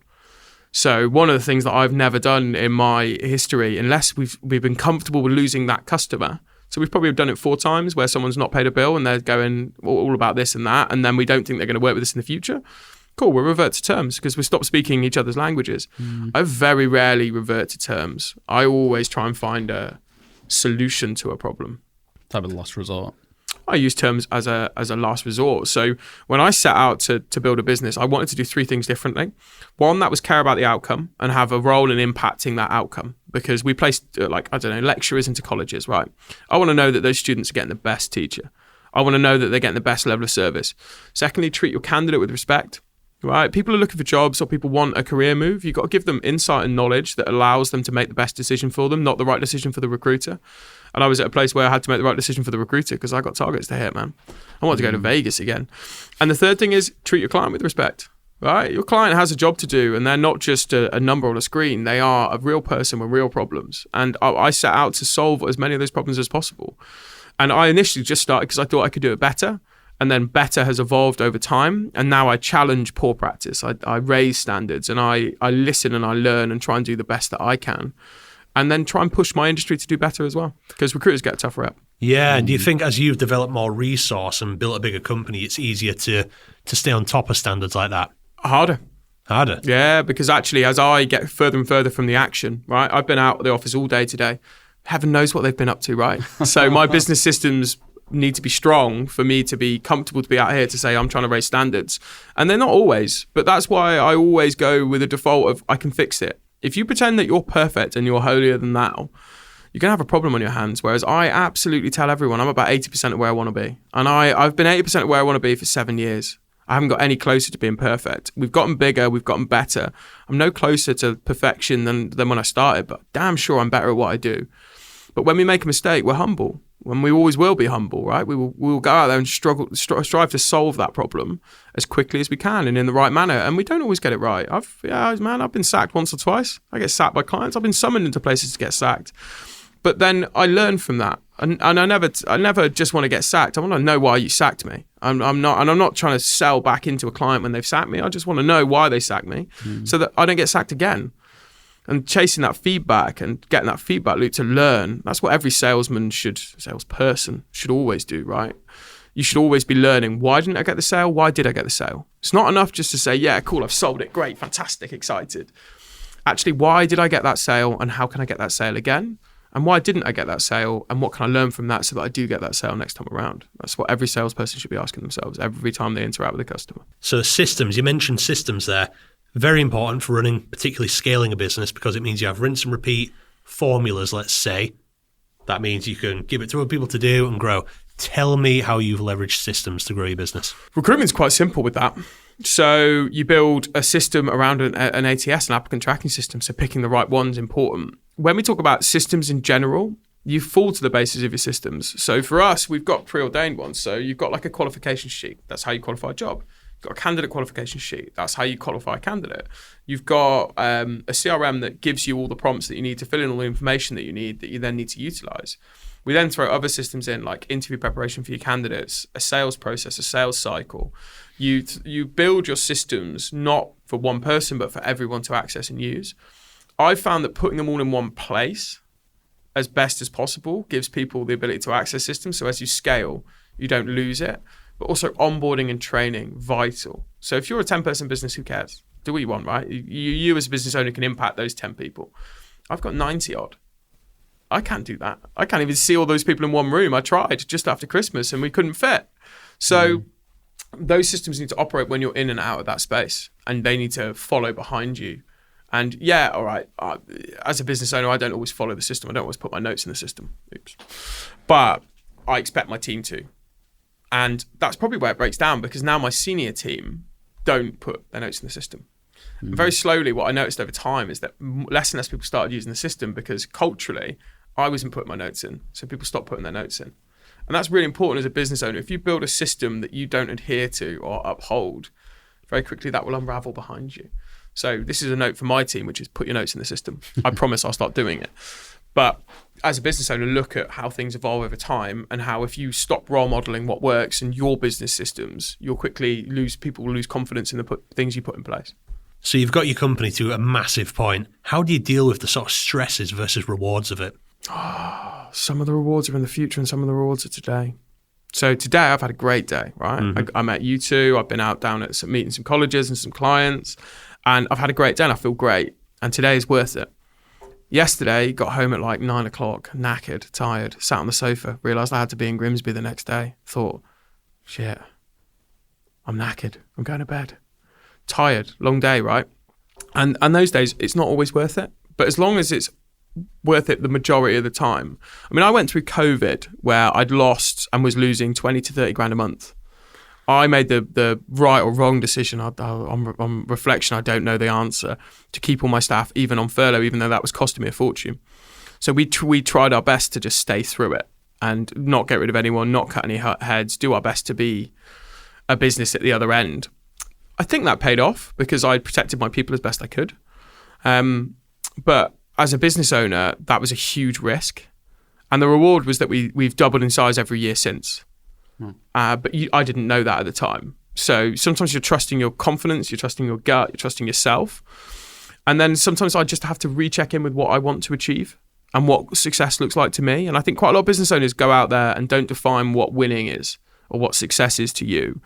So one of the things that I've never done in my history, unless we've been comfortable with losing that customer, so we've probably done it 4 times where someone's not paid a bill and they're going all about this and that, and then we don't think they're going to work with us in the future. Cool, we'll revert to terms because we stop speaking each other's languages. I very rarely revert to terms. I always try and find a solution to a problem. Type of last resort. I use terms as a last resort. So when I set out to build a business, I wanted to do 3 things differently. One, that was care about the outcome and have a role in impacting that outcome, because we placed lecturers into colleges, right? I want to know that those students are getting the best teacher. I want to know that they're getting the best level of service. Secondly, treat your candidate with respect. Right? People are looking for jobs or people want a career move. You've got to give them insight and knowledge that allows them to make the best decision for them, not the right decision for the recruiter. And I was at a place where I had to make the right decision for the recruiter because I got targets to hit, man. I want to go to Vegas again. And the third thing is treat your client with respect. Right? Your client has a job to do and they're not just a number on a screen. They are a real person with real problems. And I set out to solve as many of those problems as possible. And I initially just started because I thought I could do it better. And then better has evolved over time. And now I challenge poor practice. I raise standards and I listen and I learn and try and do the best that I can. And then try and push my industry to do better as well. Because recruiters get a tough rep. Yeah. And do you think as you've developed more resource and built a bigger company, it's easier to stay on top of standards like that? Harder. Yeah, because actually as I get further and further from the action, right? I've been out of the office all day today. Heaven knows what they've been up to, right? So my business systems need to be strong for me to be comfortable to be out here to say I'm trying to raise standards. And they're not always, but that's why I always go with a default of I can fix it. If you pretend that you're perfect and you're holier than thou, you're going to have a problem on your hands. Whereas I absolutely tell everyone I'm about 80% of where I want to be. And I've been 80% of where I want to be for 7 years. I haven't got any closer to being perfect. We've gotten bigger, we've gotten better. I'm no closer to perfection than when I started, but damn sure I'm better at what I do. But when we make a mistake, we're humble. When we always will be humble, right? We will go out there and strive to solve that problem as quickly as we can and in the right manner. And we don't always get it right. I've been sacked once or twice. I get sacked by clients. I've been summoned into places to get sacked. But then I learned from that, and I never just want to get sacked. I want to know why you sacked me. I'm not trying to sell back into a client when they've sacked me. I just want to know why they sacked me, so that I don't get sacked again. And chasing that feedback and getting that feedback loop to learn, that's what every salesperson should always do, right? You should always be learning, why didn't I get the sale? Why did I get the sale? It's not enough just to say, yeah, cool, I've sold it, great, fantastic, excited. Actually, why did I get that sale, and how can I get that sale again? And why didn't I get that sale, and what can I learn from that so that I do get that sale next time around? That's what every salesperson should be asking themselves every time they interact with a customer. So systems, you mentioned systems there. Very important for running, particularly scaling a business, because it means you have rinse and repeat formulas, let's say. That means you can give it to other people to do and grow. Tell me how you've leveraged systems to grow your business. Recruitment's quite simple with that. So you build a system around an ATS, an applicant tracking system. So picking the right one's important. When we talk about systems in general, you fall to the basis of your systems. So for us, we've got preordained ones. So you've got like a qualification sheet. That's how you qualify a job. You've got a candidate qualification sheet. That's how you qualify a candidate. You've got a CRM that gives you all the prompts that you need to fill in all the information that you need that you then need to utilize. We then throw other systems in, like interview preparation for your candidates, a sales process, a sales cycle. You build your systems not for one person, but for everyone to access and use. I've found that putting them all in one place as best as possible gives people the ability to access systems. So as you scale, you don't lose it. But also onboarding and training, vital. So if you're a 10-person business, who cares? Do what you want, right? You as a business owner can impact those 10 people. I've got 90 odd. I can't do that. I can't even see all those people in one room. I tried just after Christmas and we couldn't fit. So those systems need to operate when you're in and out of that space, and they need to follow behind you. And yeah, all right, as a business owner, I don't always follow the system. I don't always put my notes in the system. Oops. But I expect my team to. And that's probably where it breaks down, because now my senior team don't put their notes in the system. And very slowly, what I noticed over time is that less and less people started using the system, because culturally, I wasn't putting my notes in. So people stopped putting their notes in. And that's really important as a business owner. If you build a system that you don't adhere to or uphold, very quickly that will unravel behind you. So this is a note for my team, which is put your notes in the system. I promise I'll start doing it. But as a business owner, look at how things evolve over time, and how if you stop role modeling what works in your business systems, you'll quickly lose confidence in the things you put in place. So you've got your company to a massive point. How do you deal with the sort of stresses versus rewards of it? Some of the rewards are in the future and some of the rewards are today. So today I've had a great day, right? I met you two. I've been out down at meeting some colleges and some clients, and I've had a great day and I feel great. And today is worth it. Yesterday, got home at like 9 o'clock, knackered, tired, sat on the sofa, realised I had to be in Grimsby the next day. Thought, shit, I'm knackered. I'm going to bed. Tired, long day, right? And those days, it's not always worth it. But as long as it's worth it the majority of the time. I mean, I went through COVID where I'd lost and was losing 20 to 30 grand a month. I made the right or wrong decision. On reflection, I don't know the answer, to keep all my staff even on furlough, even though that was costing me a fortune. So we tried our best to just stay through it and not get rid of anyone, not cut any heads, do our best to be a business at the other end. I think that paid off because I protected my people as best I could. But as a business owner, that was a huge risk. And the reward was that we've doubled in size every year since. But I didn't know that at the time. So sometimes you're trusting your confidence, you're trusting your gut, you're trusting yourself. And then sometimes I just have to recheck in with what I want to achieve and what success looks like to me. And I think quite a lot of business owners go out there and don't define what winning is or what success is to you.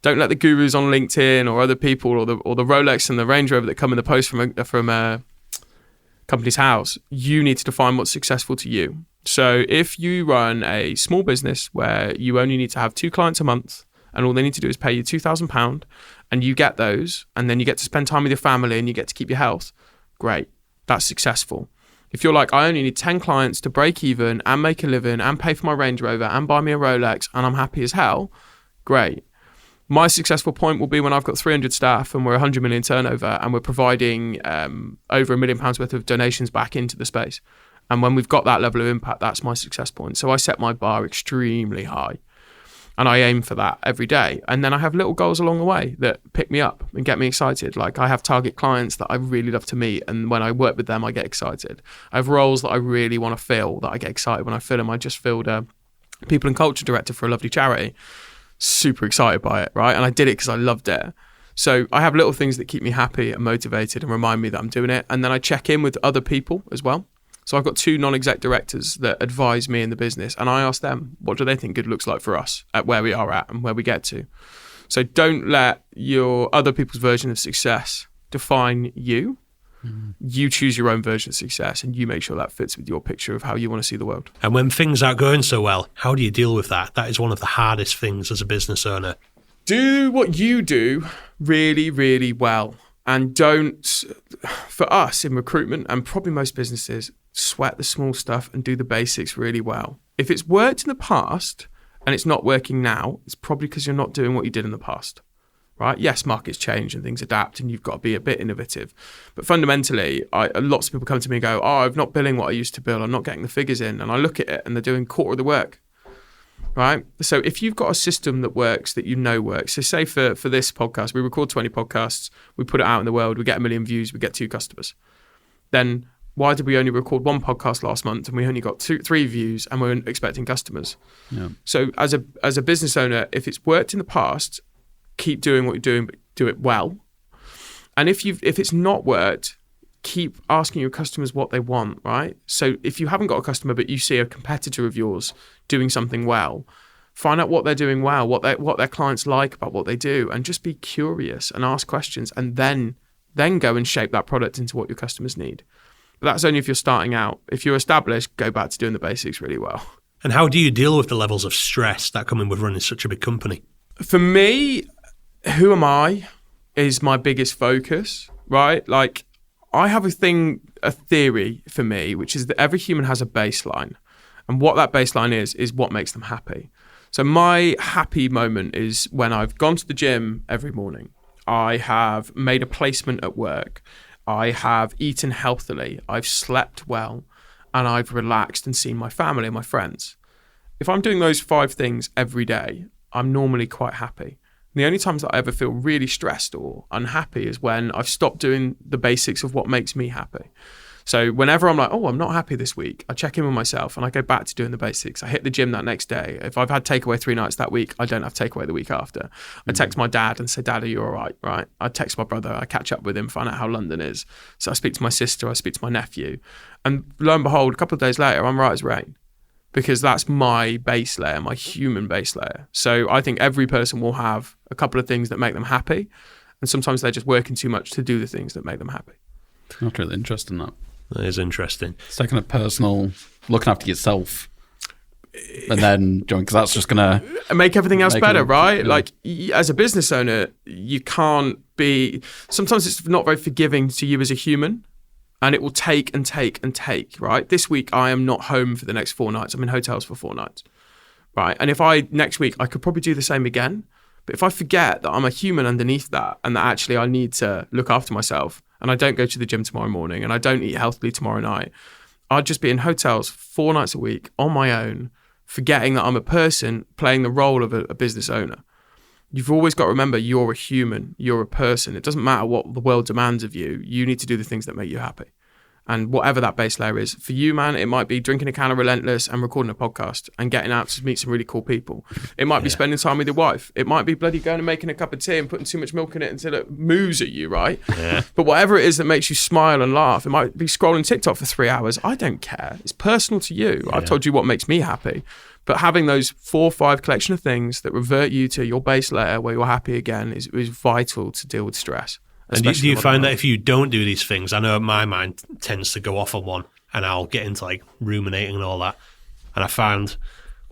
Don't let the gurus on LinkedIn or other people or the Rolex and the Range Rover that come in the post from a company's house. You need to define what's successful to you. So if you run a small business where you only need to have 2 clients a month and all they need to do is pay you £2,000 and you get those, and then you get to spend time with your family and you get to keep your health, great, that's successful. If you're like, I only need 10 clients to break even and make a living and pay for my Range Rover and buy me a Rolex and I'm happy as hell, great. My successful point will be when I've got 300 staff and we're 100 million turnover and we're providing over £1 million worth of donations back into the space. And when we've got that level of impact, that's my success point. So I set my bar extremely high. And I aim for that every day. And then I have little goals along the way that pick me up and get me excited. Like I have target clients that I really love to meet. And when I work with them, I get excited. I have roles that I really want to fill, that I get excited when I fill them. I just filled a people and culture director for a lovely charity. Super excited by it, right? And I did it because I loved it. So I have little things that keep me happy and motivated and remind me that I'm doing it. And then I check in with other people as well. So I've got 2 non-exec directors that advise me in the business, and I ask them, what do they think good looks like for us at where we are at and where we get to? So don't let your other people's version of success define you. You choose your own version of success, and you make sure that fits with your picture of how you want to see the world. And when things aren't going so well, how do you deal with that? That is one of the hardest things as a business owner. Do what you do really, really well. And don't, for us in recruitment and probably most businesses, sweat the small stuff and do the basics really well. If it's worked in the past and it's not working now, it's probably because you're not doing what you did in the past, right? Yes, markets change and things adapt and you've got to be a bit innovative. But fundamentally, lots of people come to me and go, I'm not billing what I used to bill. I'm not getting the figures in. And I look at it and they're doing quarter of the work. Right. So if you've got a system that works, that you know works, so say for this podcast, we record 20 podcasts, we put it out in the world, we get 1 million views, we get 2 customers. Then why did we only record 1 podcast last month and we only got 3 views and we're expecting customers? Yeah. So as a business owner, if it's worked in the past, keep doing what you're doing, but do it well. And if it's not worked, keep asking your customers what they want, right? So if you haven't got a customer, but you see a competitor of yours doing something well, find out what they're doing well, what their clients like about what they do, and just be curious and ask questions, and then go and shape that product into what your customers need. But that's only if you're starting out. If you're established, go back to doing the basics really well. And how do you deal with the levels of stress that come in with running such a big company? For me, who am I is my biggest focus, right? Like, I have a theory for me, which is that every human has a baseline. And what that baseline is what makes them happy. So my happy moment is when I've gone to the gym every morning. I have made a placement at work. I have eaten healthily. I've slept well. And I've relaxed and seen my family and my friends. If I'm doing those 5 things every day, I'm normally quite happy. The only times that I ever feel really stressed or unhappy is when I've stopped doing the basics of what makes me happy. So whenever I'm like, I'm not happy this week, I check in with myself and I go back to doing the basics. I hit the gym that next day. If I've had takeaway 3 nights that week, I don't have takeaway the week after. I text my dad and say, Dad, are you all right? Right. I text my brother, I catch up with him, find out how London is. So I speak to my sister, I speak to my nephew. And lo and behold, a couple of days later, I'm right as rain. Because that's my base layer, my human base layer. So I think every person will have a couple of things that make them happy. And sometimes they're just working too much to do the things that make them happy. That's really interesting, that. That is interesting. It's like a personal, looking after yourself. And then, because that's just going to make everything else better, right? Yeah. Like, as a business owner, you can't be, sometimes it's not very forgiving to you as a human. And it will take and take and take, right? This week, I am not home for the next 4 nights. I'm in hotels for 4 nights, right? And if next week, I could probably do the same again. But if I forget that I'm a human underneath that and that actually I need to look after myself and I don't go to the gym tomorrow morning and I don't eat healthily tomorrow night, I'd just be in hotels 4 nights a week on my own, forgetting that I'm a person playing the role of a business owner. You've always got to remember you're a human, you're a person. It doesn't matter what the world demands of you. You need to do the things that make you happy. And whatever that base layer is. For you, man, it might be drinking a can of Relentless and recording a podcast and getting out to meet some really cool people. It might be spending time with your wife. It might be bloody going and making a cup of tea and putting too much milk in it until it moves at you, right? Yeah. But whatever it is that makes you smile and laugh, it might be scrolling TikTok for 3 hours. I don't care. It's personal to you. Yeah. I've told you what makes me happy. But having those 4 or 5 collection of things that revert you to your base layer where you're happy again is vital to deal with stress. And do you find that if you don't do these things, I know my mind tends to go off on one and I'll get into like ruminating and all that. And I find,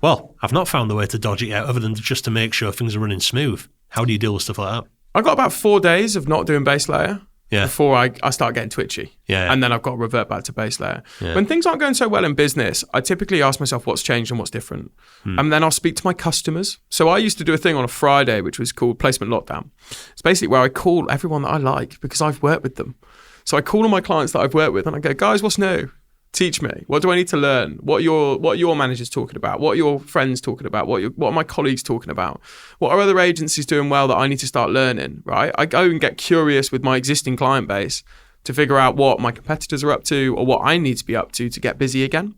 I've not found the way to dodge it yet other than just to make sure things are running smooth. How do you deal with stuff like that? I got about 4 days of not doing base layer. Yeah. Before I start getting twitchy. Yeah. And then I've got to revert back to base layer. Yeah. When things aren't going so well in business, I typically ask myself what's changed and what's different. And then I'll speak to my customers. So I used to do a thing on a Friday, which was called Placement Lockdown. It's basically where I call everyone that I like because I've worked with them. So I call all my clients that I've worked with and I go, guys, what's new? Teach me. What do I need to learn? What are your managers talking about? What are your friends talking about? What are my colleagues talking about? What are other agencies doing well that I need to start learning, right? I go and get curious with my existing client base to figure out what my competitors are up to or what I need to be up to get busy again.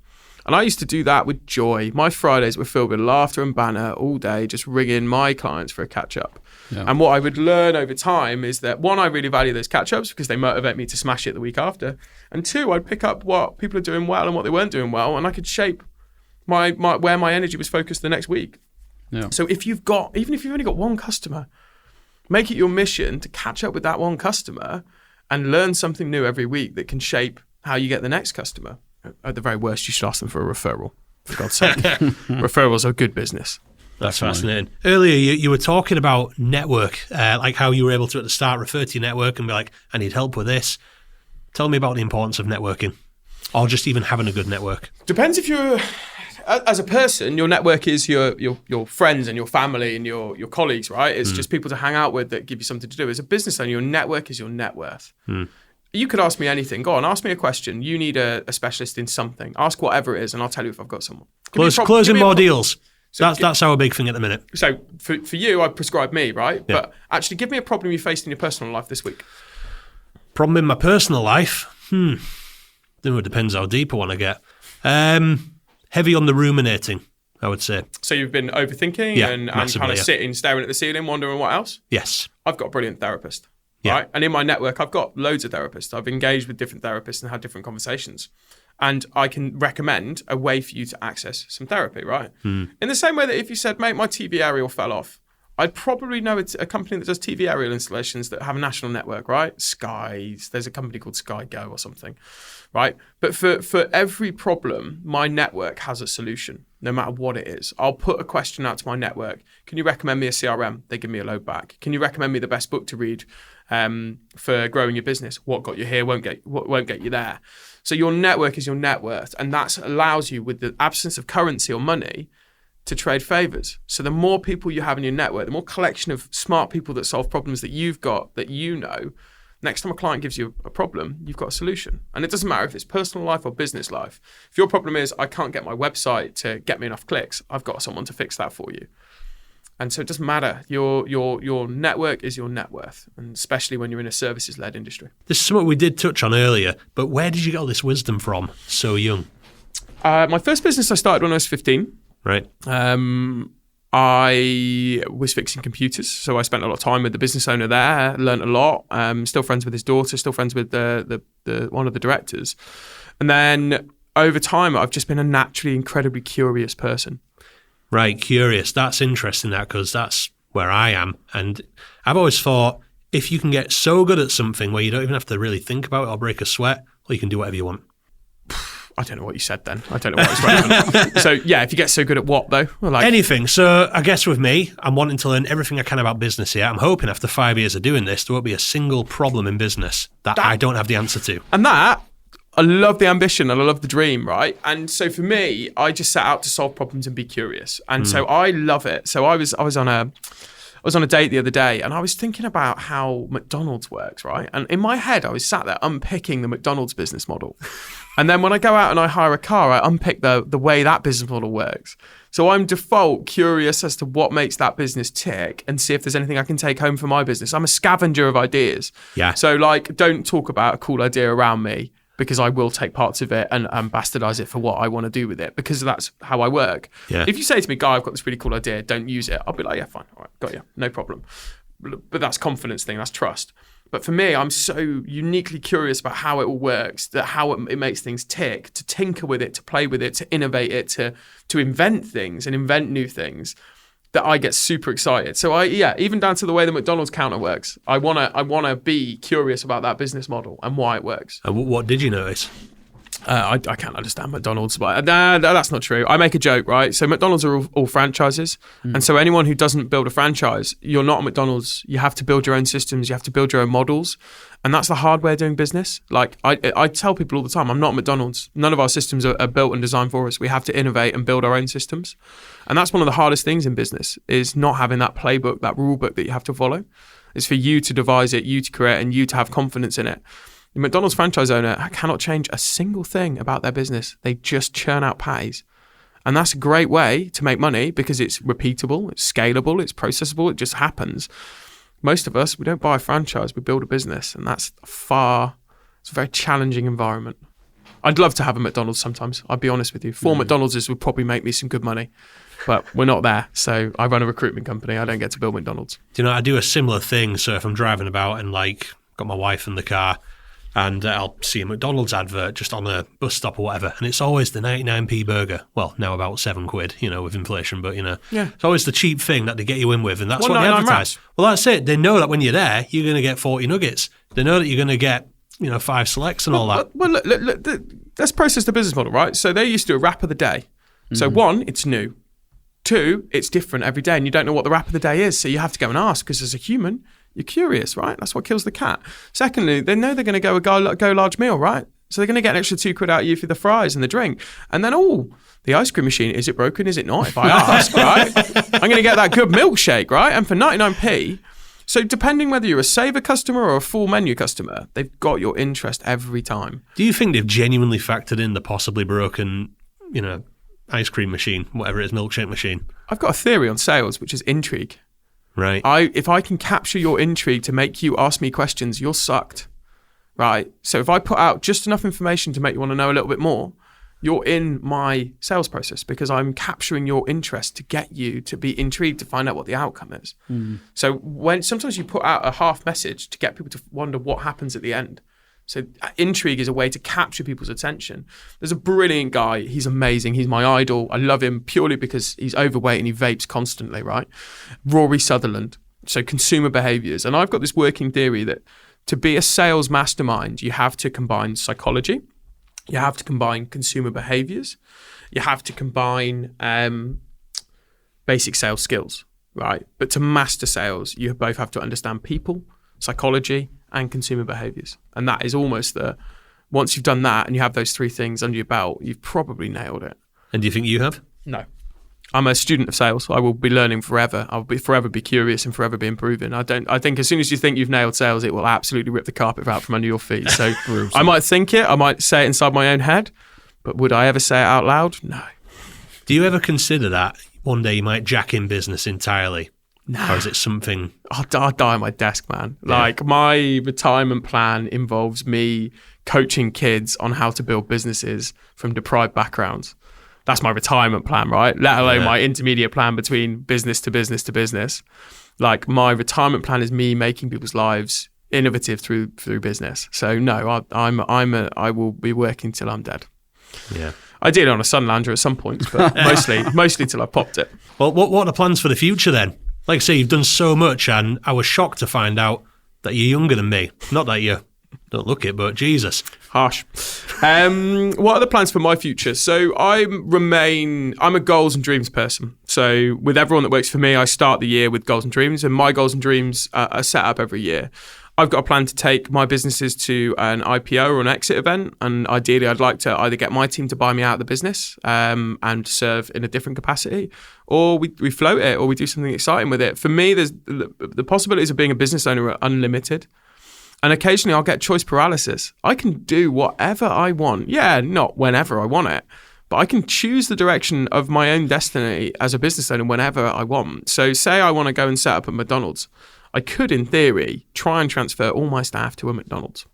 And I used to do that with joy. My Fridays were filled with laughter and banter all day, just ringing my clients for a catch-up. Yeah. And what I would learn over time is that, one, I really value those catch-ups because they motivate me to smash it the week after. And two, I'd pick up what people are doing well and what they weren't doing well, and I could shape my where my energy was focused the next week. Yeah. So even if you've only got one customer, make it your mission to catch up with that one customer and learn something new every week that can shape how you get the next customer. At the very worst, you should ask them for a referral, for God's sake. Referrals are good business. That's fascinating. Earlier, you were talking about network, like how you were able to, at the start, refer to your network and be like, I need help with this. Tell me about the importance of networking, or just even having a good network. Depends if you're, as a person, your network is your friends and your family and your colleagues, right? It's just people to hang out with that give you something to do. As a business owner, your network is your net worth. You could ask me anything. Go on, ask me a question. You need a specialist in something. Ask whatever it is, and I'll tell you if I've got someone. Closing more deals. So that's our big thing at the minute. So for you, I prescribe me, right? Yeah. But actually, give me a problem you faced in your personal life this week. Problem in my personal life? It depends how deep I want to get. Heavy on the ruminating, I would say. So you've been overthinking and kind of sitting, staring at the ceiling, wondering what else? Yes. I've got a brilliant therapist. Yeah. Right? And in my network, I've got loads of therapists. I've engaged with different therapists and had different conversations. And I can recommend a way for you to access some therapy, right? In the same way that if you said, mate, my TV aerial fell off, I'd probably know it's a company that does TV aerial installations that have a national network, right? There's a company called Sky Go or something, right? But for every problem, my network has a solution, no matter what it is. I'll put a question out to my network. Can you recommend me a CRM? They give me a load back. Can you recommend me the best book to read for growing your business? What got you here won't get you there. So your network is your net worth, and that allows you, with the absence of currency or money, to trade favors. So the more people you have in your network, the more collection of smart people that solve problems that you've got, that you know, next time a client gives you a problem, you've got a solution. And it doesn't matter if it's personal life or business life. If your problem is, I can't get my website to get me enough clicks, I've got someone to fix that for you. And so it doesn't matter. Your network is your net worth, and especially when you're in a services-led industry. This is something we did touch on earlier, but where did you get all this wisdom from so young? My first business I started when I was 15. Right. I was fixing computers, so I spent a lot of time with the business owner there, learned a lot. Still friends with his daughter, still friends with the one of the directors. And then over time, I've just been a naturally incredibly curious person. Right, curious. That's interesting, that, because that's where I am. And I've always thought, if you can get so good at something where you don't even have to really think about it or break a sweat, well, you can do whatever you want. I don't know what you said then. I don't know what was relevant. So, yeah, if you get so good at what, though? Like anything. So, I guess with me, I'm wanting to learn everything I can about business here. I'm hoping after 5 years of doing this, there won't be a single problem in business that I don't have the answer to. And that, I love the ambition and I love the dream, right? And so for me, I just set out to solve problems and be curious. And so I love it. So I was on a date the other day and I was thinking about how McDonald's works, right? And in my head, I was sat there unpicking the McDonald's business model. And then when I go out and I hire a car, I unpick the way that business model works. So I'm default curious as to what makes that business tick and see if there's anything I can take home for my business. I'm a scavenger of ideas. Yeah. So like, don't talk about a cool idea around me, because I will take parts of it and bastardize it for what I want to do with it, because that's how I work. Yeah. If you say to me, Guy, I've got this really cool idea, don't use it, I'll be like, yeah, fine, all right, got you, no problem. But that's confidence thing, that's trust. But for me, I'm so uniquely curious about how it all works, that how it makes things tick, to tinker with it, to play with it, to innovate it, to invent things and invent new things, that I get super excited. So even down to the way the McDonald's counter works, I wanna be curious about that business model and why it works. And what did you notice? I can't understand McDonald's, but that's not true. I make a joke, right? So McDonald's are all franchises. And so anyone who doesn't build a franchise, you're not a McDonald's. You have to build your own systems. You have to build your own models. And that's the hard way of doing business. Like I tell people all the time, I'm not McDonald's. None of our systems are built and designed for us. We have to innovate and build our own systems. And that's one of the hardest things in business, is not having that playbook, that rule book that you have to follow. It's for you to devise it, you to create, and you to have confidence in it. The McDonald's franchise owner cannot change a single thing about their business. They just churn out patties. And that's a great way to make money because it's repeatable, it's scalable, it's processable, it just happens. Most of us, we don't buy a franchise, we build a business. And it's a very challenging environment. I'd love to have a McDonald's sometimes, I'll be honest with you. 4 McDonald's would probably make me some good money. But we're not there. So I run a recruitment company. I don't get to build McDonald's. Do you know, I do a similar thing. So if I'm driving about and got my wife in the car and I'll see a McDonald's advert just on a bus stop or whatever, and it's always the 99p burger. Well, now about £7, with inflation, but it's always the cheap thing that they get you in with, and that's what they advertise. Well, that's it. They know that when you're there, you're going to get 40 nuggets. They know that you're going to get 5 selects and all that. Well, look, let's process the business model, right? So they used to do a wrap of the day. So 1, it's new. 2, it's different every day, and you don't know what the wrap of the day is, so you have to go and ask, because as a human, you're curious, right? That's what kills the cat. Secondly, they know they're going to go a go large meal, right? So they're going to get an extra £2 out of you for the fries and the drink. And then, the ice cream machine, is it broken? Is it not? If I ask, right? I'm going to get that good milkshake, right? And for 99p, so depending whether you're a saver customer or a full menu customer, they've got your interest every time. Do you think they've genuinely factored in the possibly broken, ice cream machine, whatever it is, milkshake machine? I've got a theory on sales, which is intrigue. Right. If I can capture your intrigue to make you ask me questions, you're sucked. Right. So if I put out just enough information to make you want to know a little bit more, you're in my sales process because I'm capturing your interest to get you to be intrigued to find out what the outcome is. So when sometimes you put out a half message to get people to wonder what happens at the end. So intrigue is a way to capture people's attention. There's a brilliant guy. He's amazing. He's my idol. I love him purely because he's overweight and he vapes constantly, right? Rory Sutherland. So consumer behaviors. And I've got this working theory that to be a sales mastermind, you have to combine psychology. You have to combine consumer behaviors. You have to combine basic sales skills, right? But to master sales, you both have to understand people, psychology, and consumer behaviors. And that is almost once you've done that and you have those 3 things under your belt, you've probably nailed it. And do you think you have? No. I'm a student of sales. I will be learning forever. I'll forever be curious and forever be improving. I think as soon as you think you've nailed sales, it will absolutely rip the carpet out from under your feet. So I might think it, I might say it inside my own head, but would I ever say it out loud? No. Do you ever consider that one day you might jack in business entirely? No. Or is it something? I'll die on my desk, man. Yeah. My retirement plan involves me coaching kids on how to build businesses from deprived backgrounds. That's my retirement plan, right? Let alone my intermediate plan between business to business to business. My retirement plan is me making people's lives innovative through business. So no, I will be working till I'm dead. Yeah. Ideally on a Sunlander at some point, but mostly till I popped it. Well, what are the plans for the future then? Like I say, you've done so much, and I was shocked to find out that you're younger than me. Not that you don't look it, but Jesus. Harsh. What are the plans for my future? So I'm a goals and dreams person. So with everyone that works for me, I start the year with goals and dreams, and my goals and dreams are set up every year. I've got a plan to take my businesses to an IPO or an exit event, and ideally I'd like to either get my team to buy me out of the business and serve in a different capacity, or we float it, or we do something exciting with it. For me, there's the possibilities of being a business owner are unlimited, and occasionally I'll get choice paralysis. I can do whatever I want. Yeah, not whenever I want it, but I can choose the direction of my own destiny as a business owner whenever I want. So say I want to go and set up a McDonald's. I could, in theory, try and transfer all my staff to a McDonald's.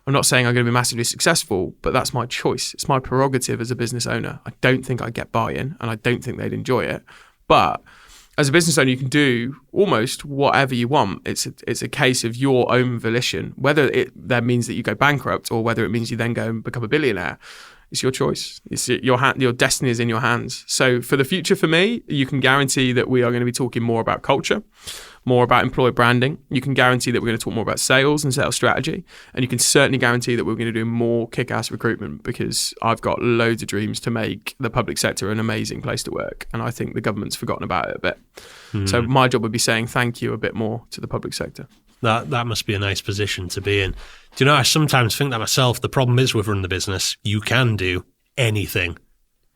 I'm not saying I'm going to be massively successful, but that's my choice. It's my prerogative as a business owner. I don't think I'd get buy-in, and I don't think they'd enjoy it. But as a business owner, you can do almost whatever you want. It's a case of your own volition. Whether that means that you go bankrupt or whether it means you then go and become a billionaire, it's your choice. It's your destiny is in your hands. So for the future, for me, you can guarantee that we are going to be talking more about culture, more about employer branding. You can guarantee that we're going to talk more about sales and sales strategy. And you can certainly guarantee that we're going to do more kick-ass recruitment, because I've got loads of dreams to make the public sector an amazing place to work. And I think the government's forgotten about it a bit. So my job would be saying thank you a bit more to the public sector. That must be a nice position to be in. Do you know, I sometimes think that myself. The problem is with running the business, you can do anything.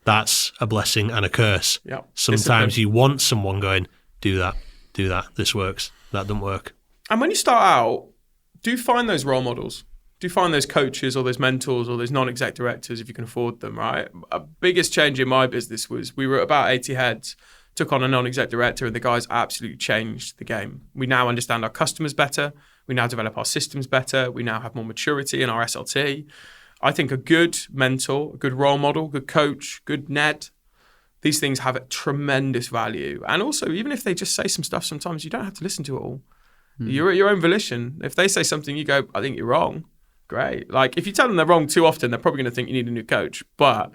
That's a blessing and a curse. Yep. Sometimes you want someone going, do that, this works, that doesn't work. And when you start out, do find those role models. do find those coaches or those mentors or those non-exec directors if you can afford them, right? A biggest change in my business was we were at about 80 heads, took on a non-exec director, and the guys absolutely changed the game. We now understand our customers better. We now develop our systems better. We now have more maturity in our SLT. I think a good mentor, a good role model, good coach, good Ned, these things have a tremendous value. And also, even if they just say some stuff, sometimes you don't have to listen to it all. You're at your own volition. If they say something, you go, I think you're wrong. Great. Like, if you tell them they're wrong too often, they're probably going to think you need a new coach. But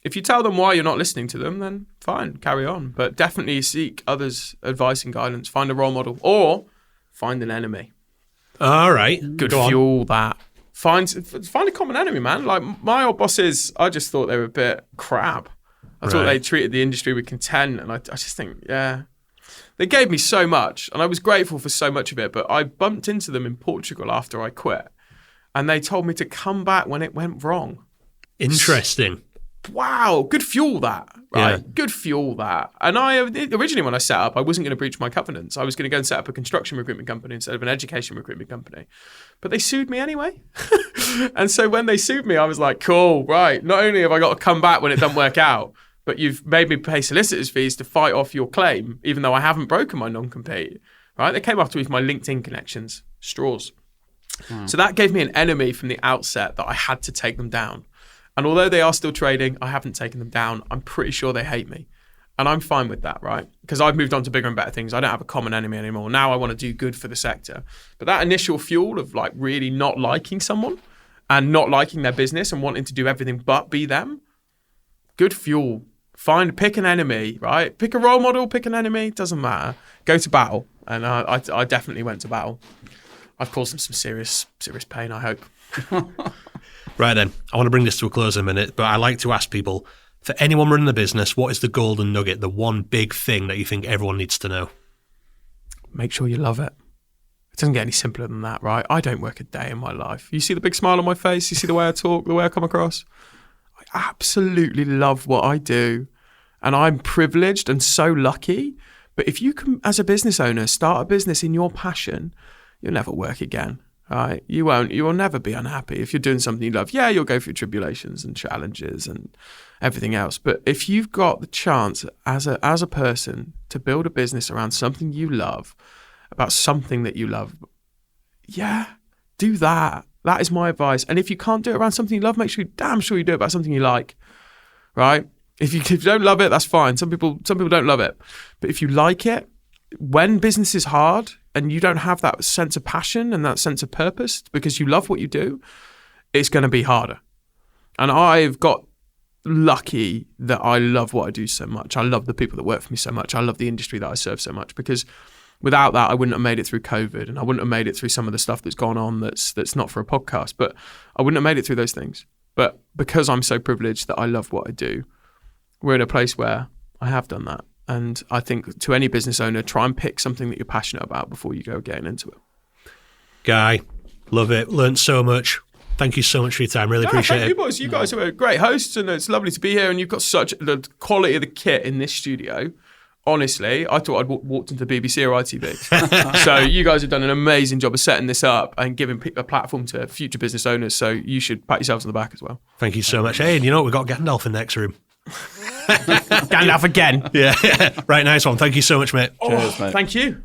if you tell them why you're not listening to them, then fine, carry on. But definitely seek others' advice and guidance. Find a role model or find an enemy. All right. Good fuel that. Find a common enemy, man. Like, my old bosses, I just thought they were a bit crap. I thought they treated the industry with contempt. And I just think, yeah. They gave me so much, and I was grateful for so much of it, but I bumped into them in Portugal after I quit. And they told me to come back when it went wrong. Interesting. Wow, good fuel that, right? Yeah. Good fuel that. And I originally, when I set up, I wasn't going to breach my covenants. I was going to go and set up a construction recruitment company instead of an education recruitment company. But they sued me anyway. And so when they sued me, I was like, cool, right. Not only have I got to come back when it doesn't work out, but you've made me pay solicitors' fees to fight off your claim, even though I haven't broken my non-compete, right? They came after me with my LinkedIn connections, straws. So that gave me an enemy from the outset that I had to take them down. And although they are still trading, I haven't taken them down. I'm pretty sure they hate me. And I'm fine with that, right? Because I've moved on to bigger and better things. I don't have a common enemy anymore. Now I want to do good for the sector. But that initial fuel of like really not liking someone and not liking their business and wanting to do everything but be them, good fuel. Pick an enemy, right? Pick a role model, pick an enemy, doesn't matter. Go to battle. And I definitely went to battle. I've caused them some serious pain, I hope. Right then, I want to bring this to a close in a minute, but I like to ask people, for anyone running a business, what is the golden nugget, the one big thing that you think everyone needs to know? Make sure you love it. It doesn't get any simpler than that, right? I don't work a day in my life. You see the big smile on my face? You see the way I talk, the way I come across? I absolutely love what I do, and I'm privileged and so lucky. But if you can, as a business owner, start a business in your passion, you'll never work again, right? You won't. You will never be unhappy. If you're doing something you love, yeah, you'll go through tribulations and challenges and everything else. But if you've got the chance as a person to build a business around something you love, about something that you love, yeah, do that. That is my advice. And if you can't do it around something you love, make sure you damn sure you do it about something you like, right? If you don't love it, that's fine. Some people don't love it. But if you like it, when business is hard and you don't have that sense of passion and that sense of purpose because you love what you do, it's going to be harder. And I've got lucky that I love what I do so much. I love the people that work for me so much. I love the industry that I serve so much, because without that, I wouldn't have made it through COVID, and I wouldn't have made it through some of the stuff that's gone on that's not for a podcast, but I wouldn't have made it through those things. But because I'm so privileged that I love what I do, we're in a place where I have done that. And I think to any business owner, try and pick something that you're passionate about before you go getting into it. Guy, love it. Learned so much. Thank you so much for your time. Really appreciate it. You boys. You guys are great hosts, and it's lovely to be here. And you've got such the quality of the kit in this studio. Honestly, I thought I'd walked into BBC or ITV. So you guys have done an amazing job of setting this up and giving a platform to future business owners. So you should pat yourselves on the back as well. Thank you so much. Hey, and you know what? We've got Gandalf in the next room. Gandalf again. Yeah. Right, nice one. Thank you so much, mate. Cheers, mate. Thank you.